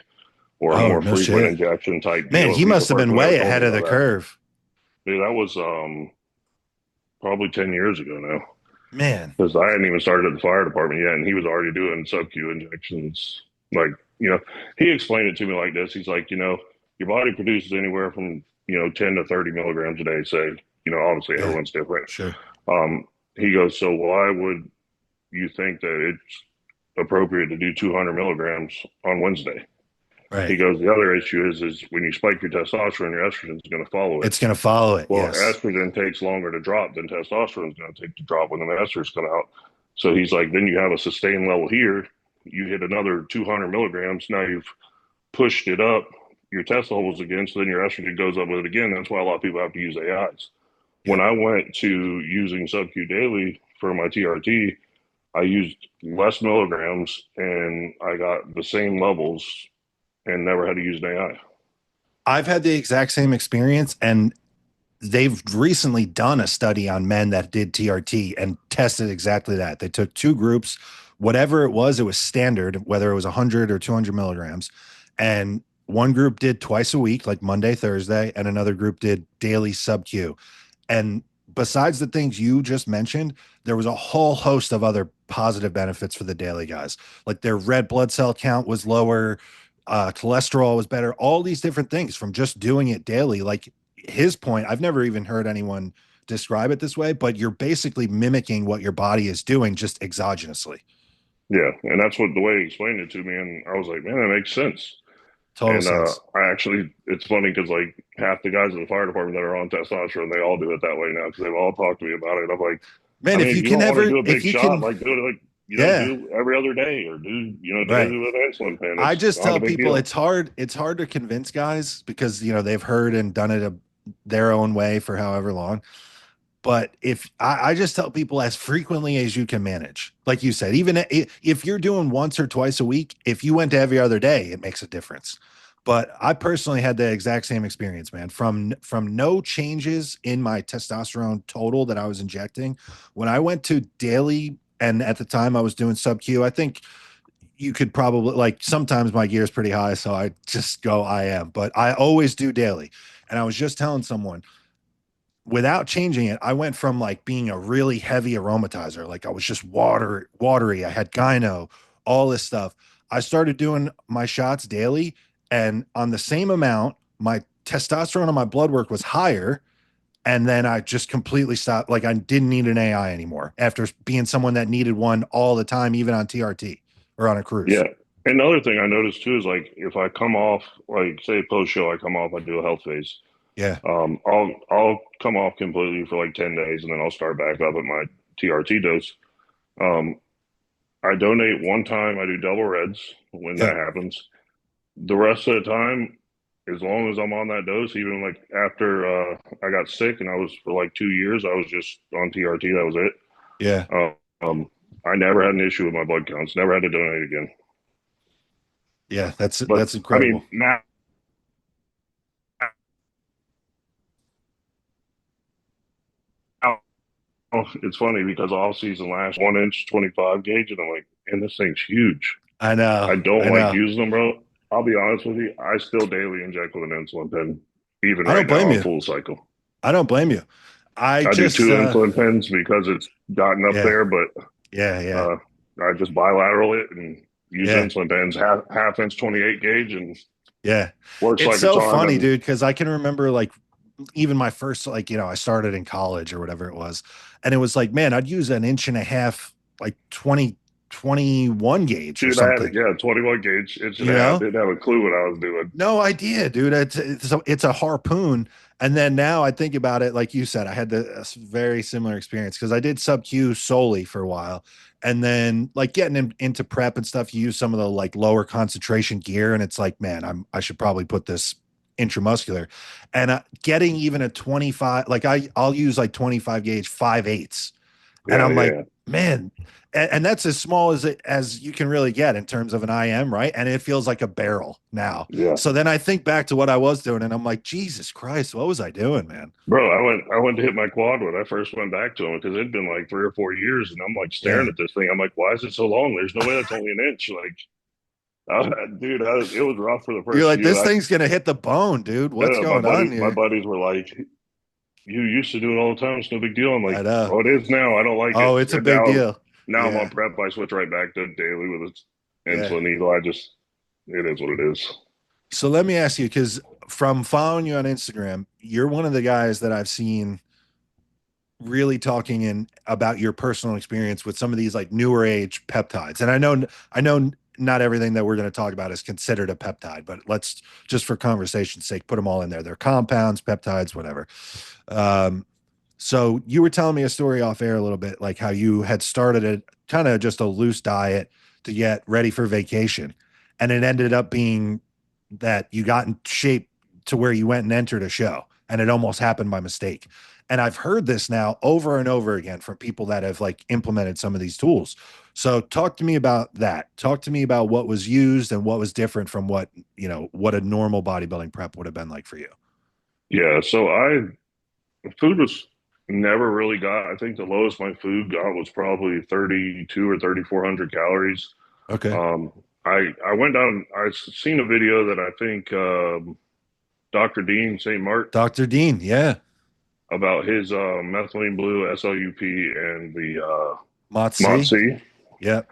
or a Oh, more no frequent shit. injection type Man, deal. he He's the must have first been one that ever way told me ahead of about the that. curve. Dude, that was probably 10 years ago now. Man. Because I hadn't even started at the fire department yet, and he was already doing sub Q injections. Like, he explained it to me like this. He's like, your body produces anywhere from 10 to 30 milligrams a day. Say, obviously Yeah. everyone's different. Sure. He goes, so why would you think that it's appropriate to do 200 milligrams on Wednesday. He Right. goes, the other issue is when you spike your testosterone, your estrogen is going to follow it. It's going to follow it. Well, Yes. estrogen takes longer to drop than testosterone is going to take to drop when the estrus come out. So he's like, then you have a sustained level here. You hit another 200 milligrams. Now you've pushed it up your test levels again. So then your estrogen goes up with it again. That's why a lot of people have to use AIs. When Yeah. I went to using sub-Q daily for my TRT, I used less milligrams and I got the same levels and never had to use an AI. I've had the exact same experience, and they've recently done a study on men that did TRT and tested exactly that. They took two groups, whatever it was standard, whether it was 100 or 200 milligrams. And one group did twice a week, like Monday, Thursday, and another group did daily sub Q. And besides the things you just mentioned, there was a whole host of other positive benefits for the daily guys. Like their red blood cell count was lower, cholesterol was better, all these different things from just doing it daily. Like his point, I've never even heard anyone describe it this way, but you're basically mimicking what your body is doing just exogenously. Yeah, and that's what the way he explained it to me, and I was like, man, that makes sense. Total And sense. I actually, it's funny because like half the guys in the fire department that are on testosterone, they all do it that way now because they've all talked to me about it. I'm like, I Man, mean, if if you you can don't want to ever, do a if big you shot, can, like do it like yeah, do every other day or do right. daily with an insulin pen. I It's just not a tell big people deal. it's hard to convince guys because they've heard and done it their own way for however long. But if I just tell people as frequently as you can manage, like you said, even if you're doing once or twice a week, if you went to every other day, it makes a difference. But I personally had the exact same experience, man. From no changes in my testosterone total that I was injecting, when I went to daily, and at the time I was doing sub Q, I think you could probably like sometimes my gear is pretty high, so I just go IM, but I always do daily. And I was just telling someone without changing it, I went from like being a really heavy aromatizer, like I was just watery. I had gyno, all this stuff. I started doing my shots daily, and on the same amount, my testosterone on my blood work was higher. And then I just completely stopped. Like I didn't need an AI anymore after being someone that needed one all the time, even on TRT or on a cruise. Yeah. And another thing I noticed too is like if I come off, like say post show, I come off, I do a health phase. Yeah. I'll come off completely for like 10 days, and then I'll start back up at my TRT dose. Um, I donate one time. I do double reds when Yeah. that happens. The rest of the time, as long as I'm on that dose, even like after I got sick and I was for like 2 years, I was just on TRT. That was it. Yeah. Um, I never had an issue with my blood counts. Never had to donate again. Yeah. But That's I mean, incredible. now it's funny because off season last 1 inch 25 gauge, and I'm like, and this thing's huge. I know. I don't I like know. using them, bro. I'll be honest with you. I still daily inject with an insulin pen, even I right don't now blame on you. full cycle. I don't blame you. I I do just two insulin pens because it's gotten up yeah. there, but Yeah, yeah. uh, I just bilateral it and use Yeah. insulin pens, half inch 28 gauge, and Yeah. works It's like a so charm. funny, And dude, because I can remember like even my first, like, I started in college or whatever it was. And it was like, man, I'd use an inch and a half, like 2021 gauge or dude, I had something, 21 gauge inch and you a half. know? Didn't have a clue what I was doing. No idea, dude. It's a harpoon. And then now I think about it, like you said, I had a very similar experience because I did sub Q solely for a while. And then like getting into prep and stuff, you use some of the like lower concentration gear, and it's like, man, I should probably put this intramuscular. And getting even a 25, like I'll use like 25 gauge 5/8. And Yeah, I'm like, yeah, man, and that's as small as you can really get in terms of an IM, right? And it feels like a barrel now. yeah. So then I think back to what I was doing, and I'm like, Jesus Christ, what was I doing, man? Bro, I went to hit my quad when I first went back to him because it'd been like 3 or 4 years, and I'm like staring Yeah. at this thing. I'm like, why is it so long? There's no way that's only an inch. Like, dude, it was rough for the You're first like, few. this thing's gonna hit the bone, dude. I What's my going on buddy, my here? buddies were like, "You used to do it all the time. It's no big deal." I'm like, I know. "Oh, it is now. I don't like it." Oh, it's a And big deal. now I'm on Yeah. prep. I switch right back to daily with its Yeah. insulin needle. It is what it is. So let me ask you, because from following you on Instagram, you're one of the guys that I've seen really talking in about your personal experience with some of these like newer age peptides. And I know not everything that we're going to talk about is considered a peptide, but let's just for conversation's sake put them all in there. They're compounds, peptides, whatever. Um, so you were telling me a story off air a little bit, like how you had started a kind of just a loose diet to get ready for vacation, and it ended up being that you got in shape to where you went and entered a show, and it almost happened by mistake. And I've heard this now over and over again from people that have like implemented some of these tools. So talk to me about that. Talk to me about what was used and what was different from what, what a normal bodybuilding prep would have been like for you. Yeah, so food was never really got. I think the lowest my food got was probably 32 or 3,400 calories. Okay. Um, I went down. I seen a video that I think Dr. Dean St. Mark Dr. Dean. Yeah. about his methylene blue SLUP and the Motzi. MOTS. Yep.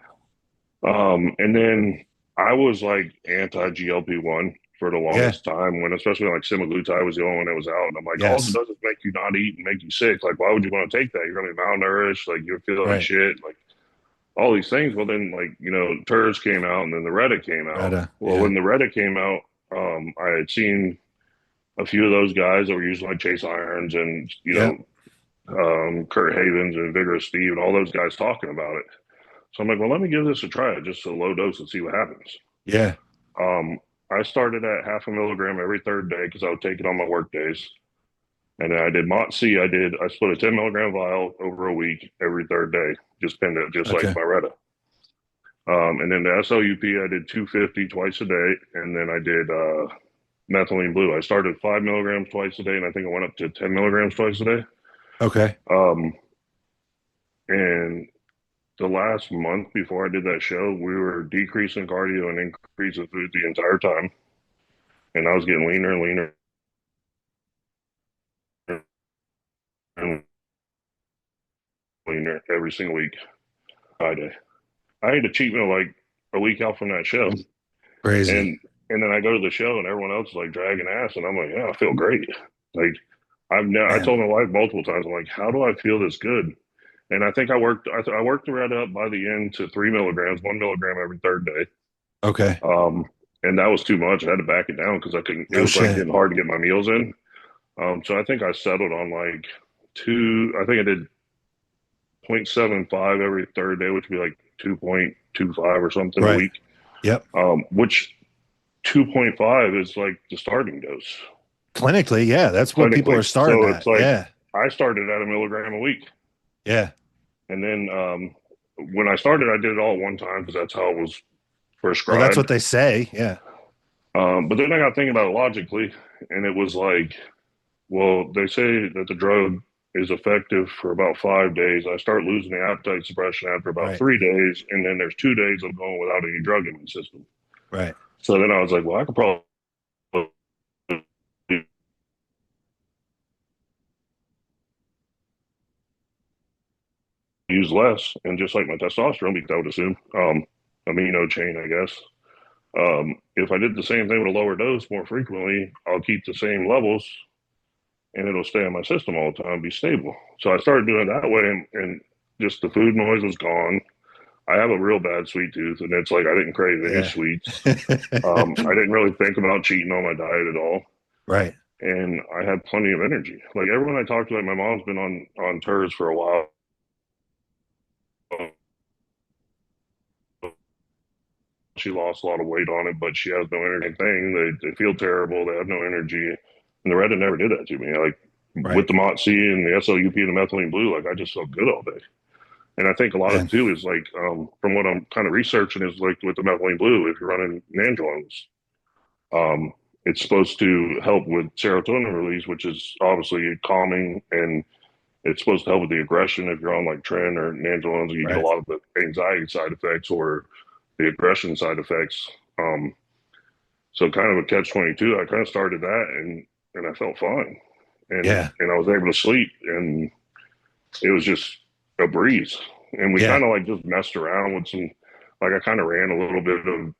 And then I was like anti GLP-1 for the Yeah. longest time, when especially like semaglutide was the only one that was out. And I'm like, all it Yes. does is make you not eat and make you sick. Like, why would you want to take that? You're gonna be malnourished, like you're feeling like Right. shit, like all these things. Well, then like, TERS came out, and then the Reta came out. Reta. Well, Yeah. when the Reta came out, I had seen a few of those guys that were using like Chase Irons and Yep. Kurt Havens and Vigorous Steve and all those guys talking about it. So I'm like, well, let me give this a try, just a low dose, and see what happens. Yeah. Um, I started at half a milligram every third day because I would take it on my work days. And then I did MOTS-C. I split a 10 milligram vial over a week every third day, just pinned it, just like Okay. my Reta. And then the SLUP, I did 250 twice a day. And then I did methylene blue. I started 5 milligrams twice a day, and I think I went up to 10 milligrams twice a day. Okay. Um, and the last month before I did that show, we were decreasing cardio and increasing food the entire time. And I was getting leaner and leaner and leaner every single week. Friday, I had a cheat meal like a week out from that show, Crazy. and then I go to the show and everyone else is like dragging ass, and I'm like, yeah, I feel great. Like I Man. told my wife multiple times, I'm like, how do I feel this good? And I think I worked the red up by the end to 3 milligrams, 1 milligram every third day. Okay. Um, and that was too much. I had to back it down because I couldn't. It No was like shit. getting hard to get my meals in. So I think I settled on like two. I think I did 0.75 every third day, which would be like 2.25 or something a Right. week. Yep. Which 2.5 is like the starting dose Clinically, yeah, that's what people clinically. are starting So at. it's like Yeah. I started at a milligram a week. Yeah. And then when I started, I did it all at one time because that's how it was Well, that's prescribed. what they say. Yeah. But then I got thinking about it logically, and it was like, well, they say that the drug is effective for about 5 days. I start losing the appetite suppression after about Right. 3 days, and then there's 2 days of going without any drug in my system. Right. So then I was like, well, I could probably use less, and just like my testosterone, because I would assume, amino chain, I guess. If I did the same thing with a lower dose more frequently, I'll keep the same levels and it'll stay in my system all the time, be stable. So I started doing it that way, and just the food noise was gone. I have a real bad sweet tooth, and it's like I didn't crave any Yeah. sweets. I didn't really think about cheating on my diet at all, Right. and I had plenty of energy. Like everyone I talked to, like my mom's been on TERS for a while. She lost a lot of weight on it, but she has no energy. Thing they feel terrible. They have no energy, and the Retta never did that to me. Like with Right. the MOTS-C and the SLUP and the methylene blue, like I just felt good all day. And I think a lot of Man. it too is like, from what I'm kind of researching, is like with the methylene blue, if you're running nandrolone, it's supposed to help with serotonin release, which is obviously calming, and it's supposed to help with the aggression. If you're on like tren or nandrolone, you get a Right. lot of the anxiety side effects or the aggression side effects. So kind of a catch 22. I kind of started that, and I felt fine, Yeah. and I was able to sleep, and it was just a breeze. And we Yeah. kind of like just messed around with some, like I kind of ran a little bit of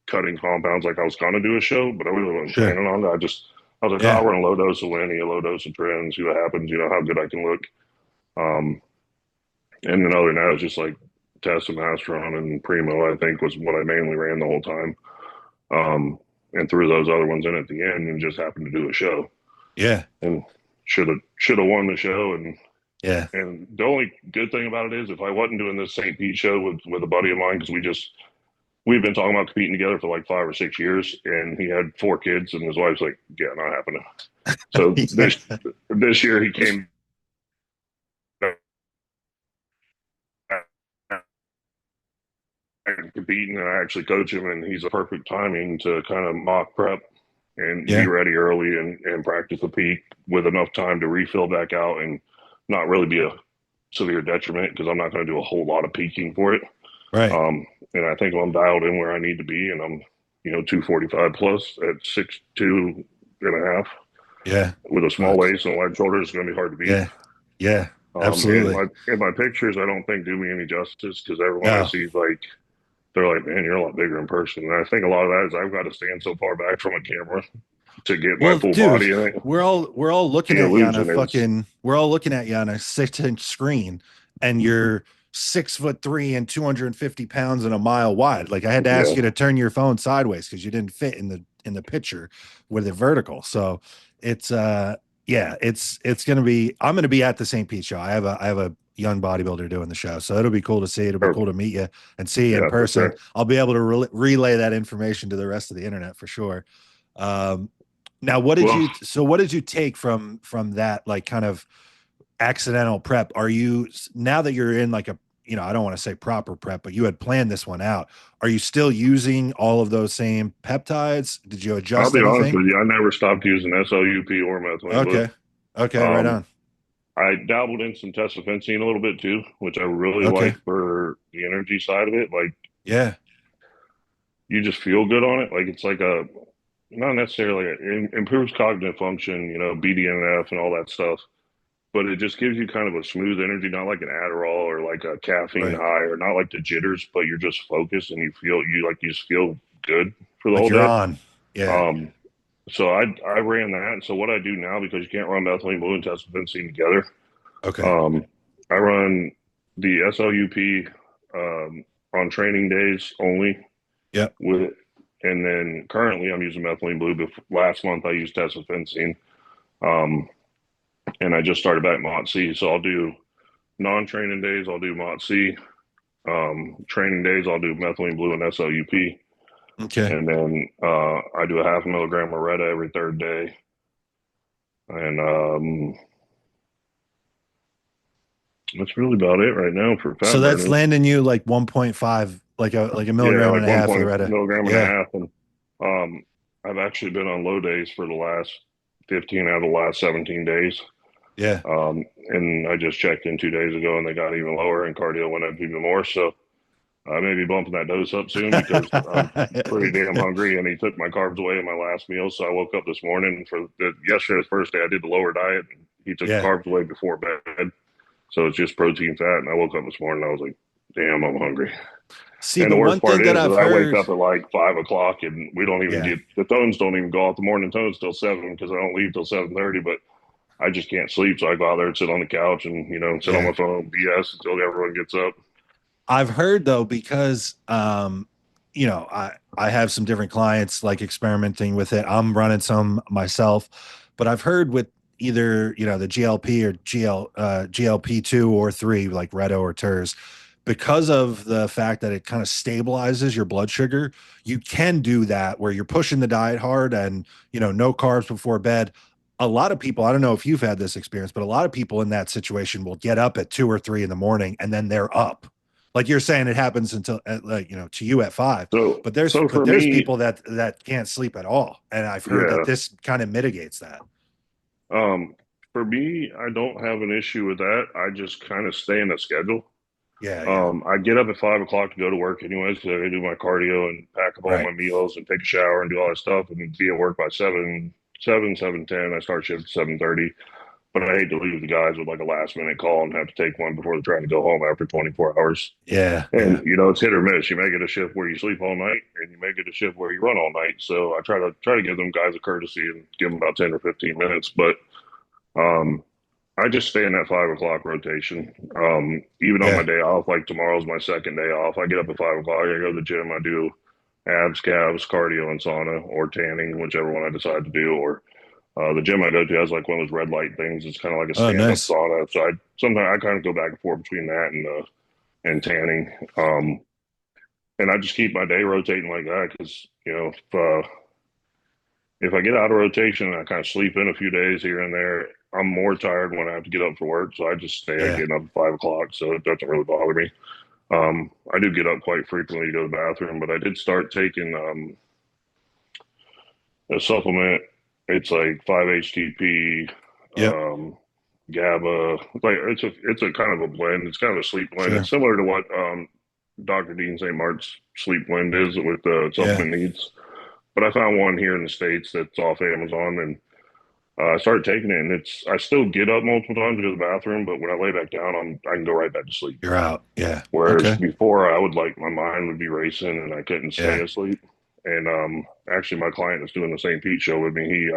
cutting compounds, like I was going to do a show, but I really wasn't Sure. planning on that. I was like, oh, Yeah. I'll run a low dose of Lenny, a low dose of Tren, see what happens, how good I can look. Um, and then other than that, it was just like Test and Astron and Primo, I think was what I mainly ran the whole time. And threw those other ones in at the end and just happened to do a show Yeah. and should have won the show. Yeah. And the only good thing about it is if I wasn't doing this St. Pete show with a buddy of mine, because we've been talking about competing together for like 5 or 6 years, and he had 4 kids, and his wife's like, "Yeah, not happening." So Yeah. this year he came and competing, and I actually coach him, and he's a perfect timing to kind of mock prep and be Yeah. ready early and practice the peak with enough time to refill back out and not really be a severe detriment because I'm not going to do a whole lot of peaking for it. Right. And I think I'm dialed in where I need to be, and I'm 245 plus at 6'2.5" Yeah. with a small Fuck. waist and wide shoulders. It's going to be hard to beat. Yeah. Yeah. And Absolutely. my pictures, I don't think do me any justice because everyone I No. see is like, they're like, "Man, you're a lot bigger in person." And I think a lot of that is I've got to stand so far back from a camera to get my Well, full dude, body in it. we're all looking The at you on a illusion is, fucking we're all looking at you on a 6-inch screen, and you're 6'3" and 250 pounds and a mile wide. Like I had to ask yeah, you to turn your phone sideways because you didn't fit in the picture with it vertical. So it's yeah, it's gonna be I'm gonna be at the St. Pete show. I have a young bodybuilder doing the show. So it'll be cool to see. It'll be or, cool to meet you and see you in yeah, for person. sure. I'll be able to relay that information to the rest of the internet for sure. Um, now, Well, what did you take from that like kind of accidental prep? Are you now that you're in like a I don't want to say proper prep, but you had planned this one out. Are you still using all of those same peptides? Did you I'll adjust be honest anything? with you. I never stopped using SLUP or methylene blue. Okay. Okay, right Um, on. I dabbled in some tesofensine a little bit too, which I really Okay. like for the energy side of it. Like Yeah. you just feel good on it. Like it's like a not necessarily it improves cognitive function, BDNF and all that stuff. But it just gives you kind of a smooth energy, not like an Adderall or like a caffeine Right. high or not like the jitters, but you're just focused and you just feel good for the Like whole you're day. on. Yeah. Um, so I ran that. And so what I do now, because you can't run methylene blue and tesofensine together, Okay. um, I run the SLUP on training days only Yep. with it. And then currently I'm using methylene blue. Last month I used tesofensine. Um, and I just started back Mont C. So I'll do non-training days, I'll do Mont C. Training days, I'll do methylene blue and SLUP. Okay. And then I do a half a milligram of Reta every third day. And that's really about it right now for So fat that's burning. landing you like 1.5, like a Yeah, milligram and like a one half of the point Retta. milligram and a Yeah. half. And um, I've actually been on low days for the last 15 out of the last 17 days. Yeah. And I just checked in 2 days ago and they got even lower and cardio went up even more. So I may be bumping that dose up soon because I'm pretty damn hungry. And he took my carbs away in my last meal. So I woke up this morning yesterday's first day. I did the lower diet. And he took the Yeah. carbs away before bed. So it's just protein, fat. And I woke up this morning. I was like, damn, I'm hungry. See, And the the one worst part thing that is that I've I wake heard, up at like 5 o'clock and we don't even yeah, get the tones don't even go off the morning tones till 7 because I don't leave till 7:30. But I just can't sleep. So I go out there and sit on the couch and, sit on yeah. my phone, BS until everyone gets up. I've heard though, because I have some different clients like experimenting with it. I'm running some myself, but I've heard with either, the GLP or GLP2 or 3, like Reta or TERS, because of the fact that it kind of stabilizes your blood sugar, you can do that where you're pushing the diet hard and, no carbs before bed. A lot of people, I don't know if you've had this experience, but a lot of people in that situation will get up at 2 or 3 in the morning and then they're up. Like you're saying, it happens until to you at 5, So, but there's so but for there's me, people that can't sleep at all, and I've heard that yeah, this kind of mitigates that. um, for me, I don't have an issue with that. I just kind of stay in a schedule. Yeah, yeah, I get up at 5 o'clock to go to work anyways because I do my cardio and pack up all right. my meals and take a shower and do all that stuff and be at work by 7:10. I start shift at 7:30. But I hate to leave the guys with like a last minute call and have to take one before they're trying to go home after 24 hours. Yeah, And yeah, it's hit or miss. You may get a shift where you sleep all night, and you may get a shift where you run all night. So I try to give them guys a courtesy and give them about 10 or 15 minutes. But um, I just stay in that 5 o'clock rotation. Even on my Yeah. day off, like tomorrow's my second day off. I get up at 5 o'clock. I go to the gym. I do abs, calves, cardio, and sauna, or tanning, whichever one I decide to do. Or the gym I go to has like one of those red light things. It's kind of like a Oh, stand up nice. sauna. So I sometimes I kind of go back and forth between that and tanning. And I just keep my day rotating like that because if I get out of rotation and I kind of sleep in a few days here and there, I'm more tired when I have to get up for work. So I just stay at Yeah. getting up at 5 o'clock. So it doesn't really bother me. I do get up quite frequently to go to the bathroom, but I did start taking a supplement. It's like 5-HTP, Yep. GABA. Like it's a kind of a blend. It's kind of a sleep blend. Sure. It's similar to what Dr. Dean St. Mark's sleep blend is with the Yeah. supplement needs. But I found one here in the States that's off Amazon, and I started taking it, and I still get up multiple times to go to the bathroom, but when I lay back down, I can go right back to sleep. You're out. Yeah. Whereas Okay. before, I would like my mind would be racing and I couldn't stay Yeah. asleep. And actually, my client that's doing the St. Pete show with me,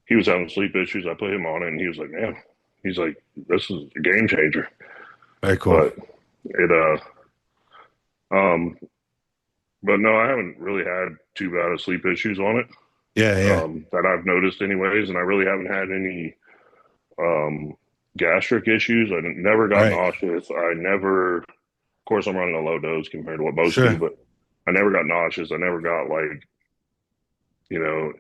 he was having sleep issues. I put him on it, and he was like, "Man, he's like, this is a game changer." Very cool. But it um, but no, I haven't really had too bad of sleep issues on it Yeah. Yeah. that I've noticed, anyways. And I really haven't had any um gastric issues. I never got Right. nauseous. I never, of course, I'm running a low dose compared to what most do, Sure. but I never got nauseous. I never got like, you know,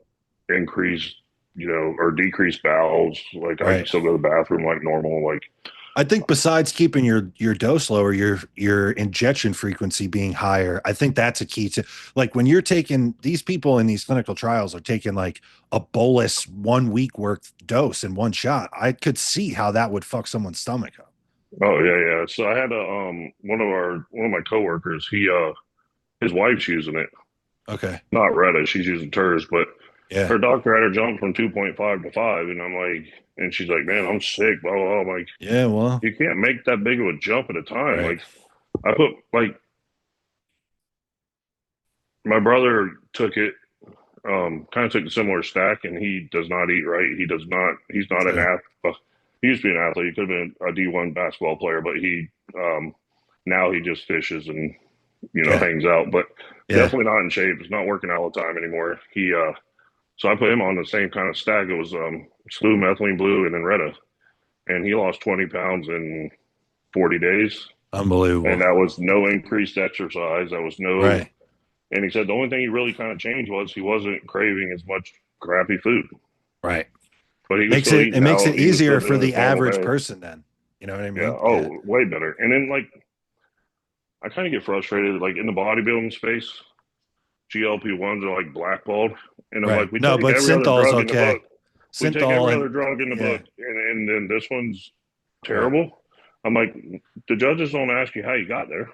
increased, or decreased bowels. Like I can Right. still go to the bathroom like normal. Like, I think besides keeping your dose lower, your injection frequency being higher, I think that's a key to, like, when you're taking, these people in these clinical trials are taking like a bolus 1 week worth dose in one shot. I could see how that would fuck someone's stomach up. oh yeah, yeah. So I had one of my coworkers, his wife's using it. Okay. Not Reta, she's using hers, but Yeah. her doctor had her jump from 2.5 to 5, and I'm like, and she's like, man, I'm sick, blah, blah, blah. I'm like, Yeah. Well, you can't make that big of a jump at a time. right. Like, I put, like, my brother took it, kind of took a similar stack, and he does not eat right. He's not an Sure. athlete. He used to be an athlete. He could have been a D1 basketball player, but now he just fishes and, Yeah. hangs out, but Yeah. definitely not in shape. He's not working all the time anymore. So I put him on the same kind of stack. It was, Slew, Methylene Blue, and then Reta, and he lost 20 pounds in 40 days. And Unbelievable. that was no increased exercise. That was no, Right. and he said the only thing he really kind of changed was he wasn't craving as much crappy food, Right. but he was Makes still it eating makes it out. He was still easier for doing his the normal average day. person then. You know what I Yeah. mean? Yeah. Oh, way better. And then, like, I kind of get frustrated, like in the bodybuilding space, GLP-1s are like blackballed, and I'm Right. like, we No, take but every other Synthol's drug in the book. okay. We take every Synthol other and drug in the yeah. book, and then this one's Right. terrible. I'm like, the judges don't ask you how you got there.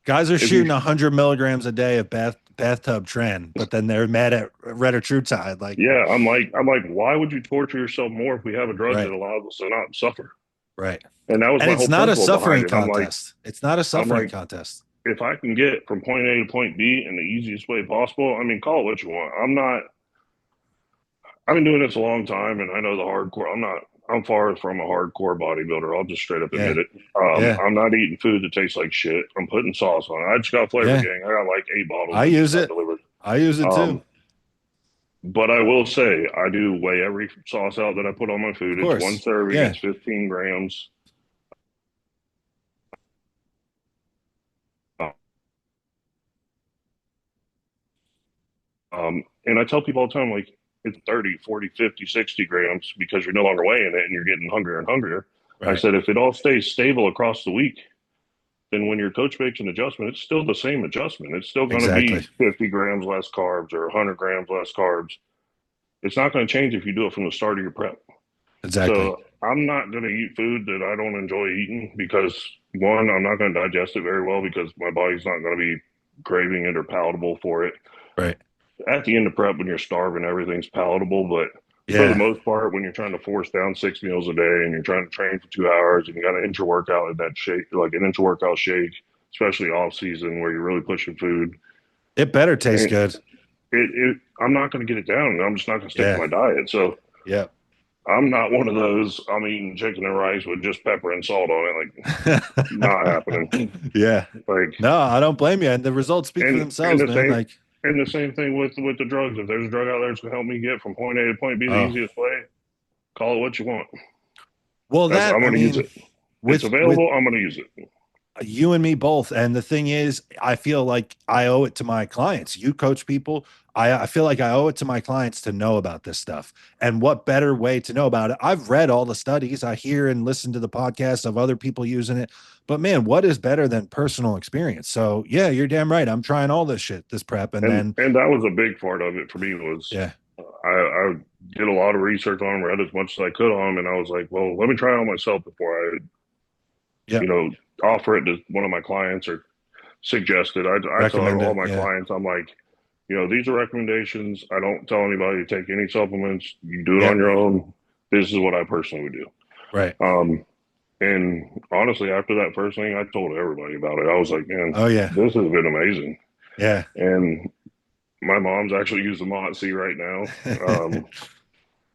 Guys are If you, shooting 100 milligrams a day of bathtub trend, but then they're mad at Red or True Tide. Like, yeah, I'm like, why would you torture yourself more if we have a drug that right, allows us to not suffer? right. And that was And my it's whole not a principle behind suffering it. I'm like, contest. It's not a I'm suffering like, contest. if I can get from point A to point B in the easiest way possible, I mean, call it what you want. I'm not. I've been doing this a long time, and I know the hardcore. I'm not. I'm far from a hardcore bodybuilder. I'll just straight up Yeah. admit it. Yeah. I'm not eating food that tastes like shit. I'm putting sauce on it. I just got Flavor Yeah. Gang. I got like 8 bottles I that just use got it. delivered. I use it too. Um, but I will say, I do weigh every sauce out that I put on my Of food. It's one course. serving. Yeah. It's 15 grams. And I tell people all the time, like, it's 30, 40, 50, 60 grams because you're no longer weighing it and you're getting hungrier and hungrier. I Right. said, if it all stays stable across the week, then when your coach makes an adjustment, it's still the same adjustment. It's still going to Exactly. be 50 grams less carbs or 100 grams less carbs. It's not going to change if you do it from the start of your prep. Exactly. So I'm not going to eat food that I don't enjoy eating because, one, I'm not going to digest it very well because my body's not going to be craving it or palatable for it. Right. At the end of prep, when you're starving, everything's palatable. But for the Yeah. most part, when you're trying to force down 6 meals a day and you're trying to train for 2 hours and you got an intra workout in that shake, like an intra workout shake, especially off season where you're really pushing food, It better taste and good. I'm not going to get it down. I'm just not going to stick to Yeah. my diet. So Yeah. I'm not one of those. I'm eating chicken and rice with just pepper and salt on it. Like, not happening. Yeah. Like, No, I don't blame you. And the results speak for and themselves, the man. same Like, and the same thing with the drugs. If there's a drug out there that's gonna help me get from point A to point B the oh, easiest way, call it what you want. well, That's that, I'm I gonna use mean, it. It's with available. I'm gonna use it. you and me both. And the thing is, I feel like I owe it to my clients. You coach people. I feel like I owe it to my clients to know about this stuff. And what better way to know about it? I've read all the studies. I hear and listen to the podcasts of other people using it. But man, what is better than personal experience? So yeah, you're damn right. I'm trying all this shit, this prep. And then, And that was a big part of it for me was yeah, I did a lot of research on them, read as much as I could on them, and I was like, well, let me try it on myself before I, yeah, you know, offer it to one of my clients or suggest it. I tell recommend all it. my Yeah, clients, I'm like, these are recommendations. I don't tell anybody to take any supplements. You do it yeah, on your own. This is what I personally would do. right. Um, and honestly, after that first thing, I told everybody about it. I was like, man, Oh yeah, this has been amazing. yeah. And my mom's actually using Moxie right now.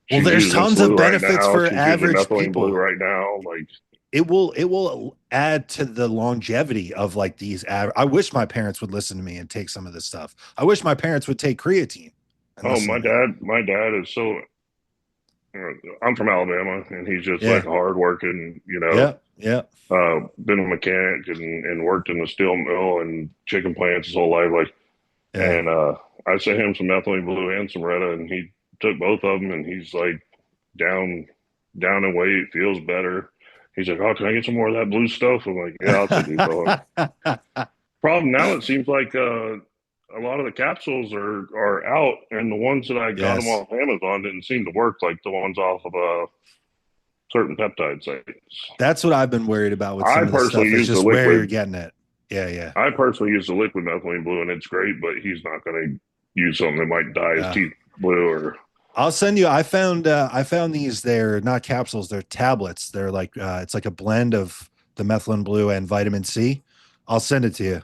Well, She's there's using tons of Flu right benefits now. for She's using average methylene blue people. right now. Like, It will add to the longevity of like these I wish my parents would listen to me and take some of this stuff. I wish my parents would take creatine and oh, listen to me. my dad is so. I'm from Alabama, and he's just like Yeah, hardworking. yeah, yeah, Been a mechanic and worked in the steel mill and chicken plants his whole life. Like, yeah. and I sent him some methylene blue and some Reta, and he took both of them, and he's like down down in weight, feels better. He's like, "Oh, can I get some more of that blue stuff?" I'm like, "Yeah, I'll send you some." Problem now, it seems like a lot of the capsules are out, and the ones that I got them Yes, off Amazon didn't seem to work like the ones off of certain peptide sites. that's what I've been worried about with I some of the personally stuff. Is use the just where you're liquid. getting it. Yeah, yeah. I personally use the liquid methylene blue, and it's great. But he's not going to use something that might dye his Yeah. teeth blue. Or I'll send you. I found these. They're not capsules. They're tablets. They're like it's like a blend of the methylene blue and vitamin C. I'll send it to you.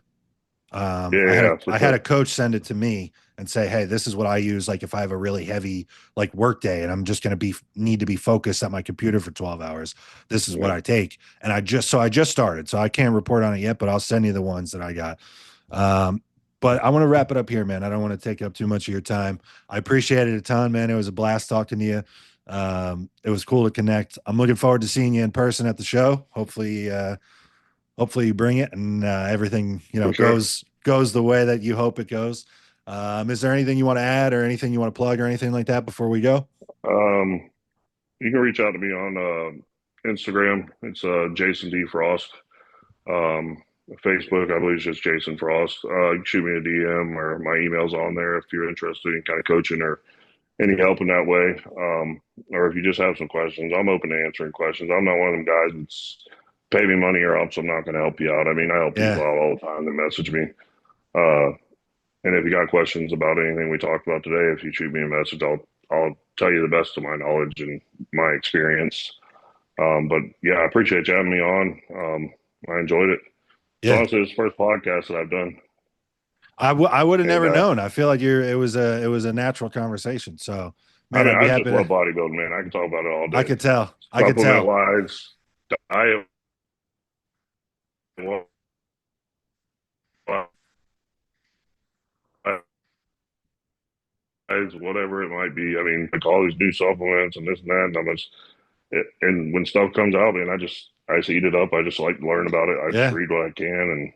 yeah, I had a yeah, for I had sure. a coach send it to me and say, "Hey, this is what I use. Like if I have a really heavy like work day and I'm just going to be need to be focused at my computer for 12 hours. This is what Yeah, I take." And I just started, so I can't report on it yet, but I'll send you the ones that I got. Um, but I want to wrap it up here, man. I don't want to take up too much of your time. I appreciate it a ton, man. It was a blast talking to you. It was cool to connect. I'm looking forward to seeing you in person at the show. Hopefully you bring it and everything for sure. goes the way that you hope it goes. Is there anything you want to add or anything you want to plug or anything like that before we go? Um, you can reach out to me on Instagram. It's Jason D Frost. Um, Facebook, I believe, is just Jason Frost. You can shoot me a DM or my email's on there if you're interested in kind of coaching or any help in that way. Or if you just have some questions, I'm open to answering questions. I'm not one of them guys that's pay me money or else I'm not going to help you out. I mean, I help people Yeah, out all the time that message me. Uh, and if you got questions about anything we talked about today, if you shoot me a message, I'll tell you the best of my knowledge and my experience. But yeah, I appreciate you having me on. I enjoyed it. It's yeah. honestly this first podcast that I've done, I would have and never known. I feel like it was a natural conversation. So, I man, mean, I'd be I happy just to. love bodybuilding, man. I can talk about it all I day. could tell. I could Supplement tell. wise, diet, wise, whatever it might be. I mean, like all these new supplements and this and that. And I'm just, and when stuff comes out, man, I just eat it up. I just like to learn about it. I just Yeah, read what I can and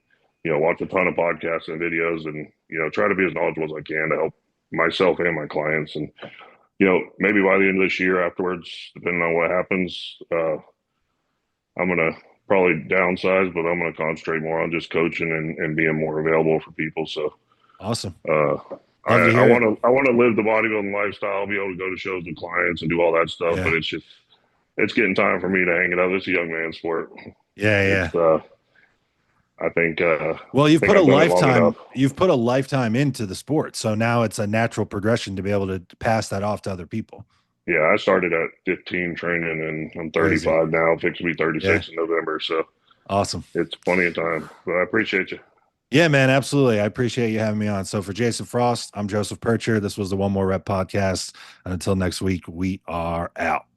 watch a ton of podcasts and videos and try to be as knowledgeable as I can to help myself and my clients. And maybe by the end of this year, afterwards, depending on what happens, I'm gonna probably downsize, but I'm gonna concentrate more on just coaching and being more available for people. So awesome. uh, Love to I hear want it. to live the bodybuilding lifestyle, be able to go to shows with clients and do all that stuff. But Yeah, it's getting time for me to hang it up. It's a young man sport. yeah, yeah. It's I Well, you've put a I've done it long enough. lifetime. You've put a lifetime into the sport, so now it's a natural progression to be able to pass that off to other people. Yeah, I started at 15 training, and I'm Crazy. 35 now. Fixing to be Yeah, 36 in November, so awesome. it's plenty of time. But I appreciate you. Yeah, man, absolutely. I appreciate you having me on. So for Jason Frost, I'm Joseph Percher. This was the One More Rep podcast. And until next week, we are out.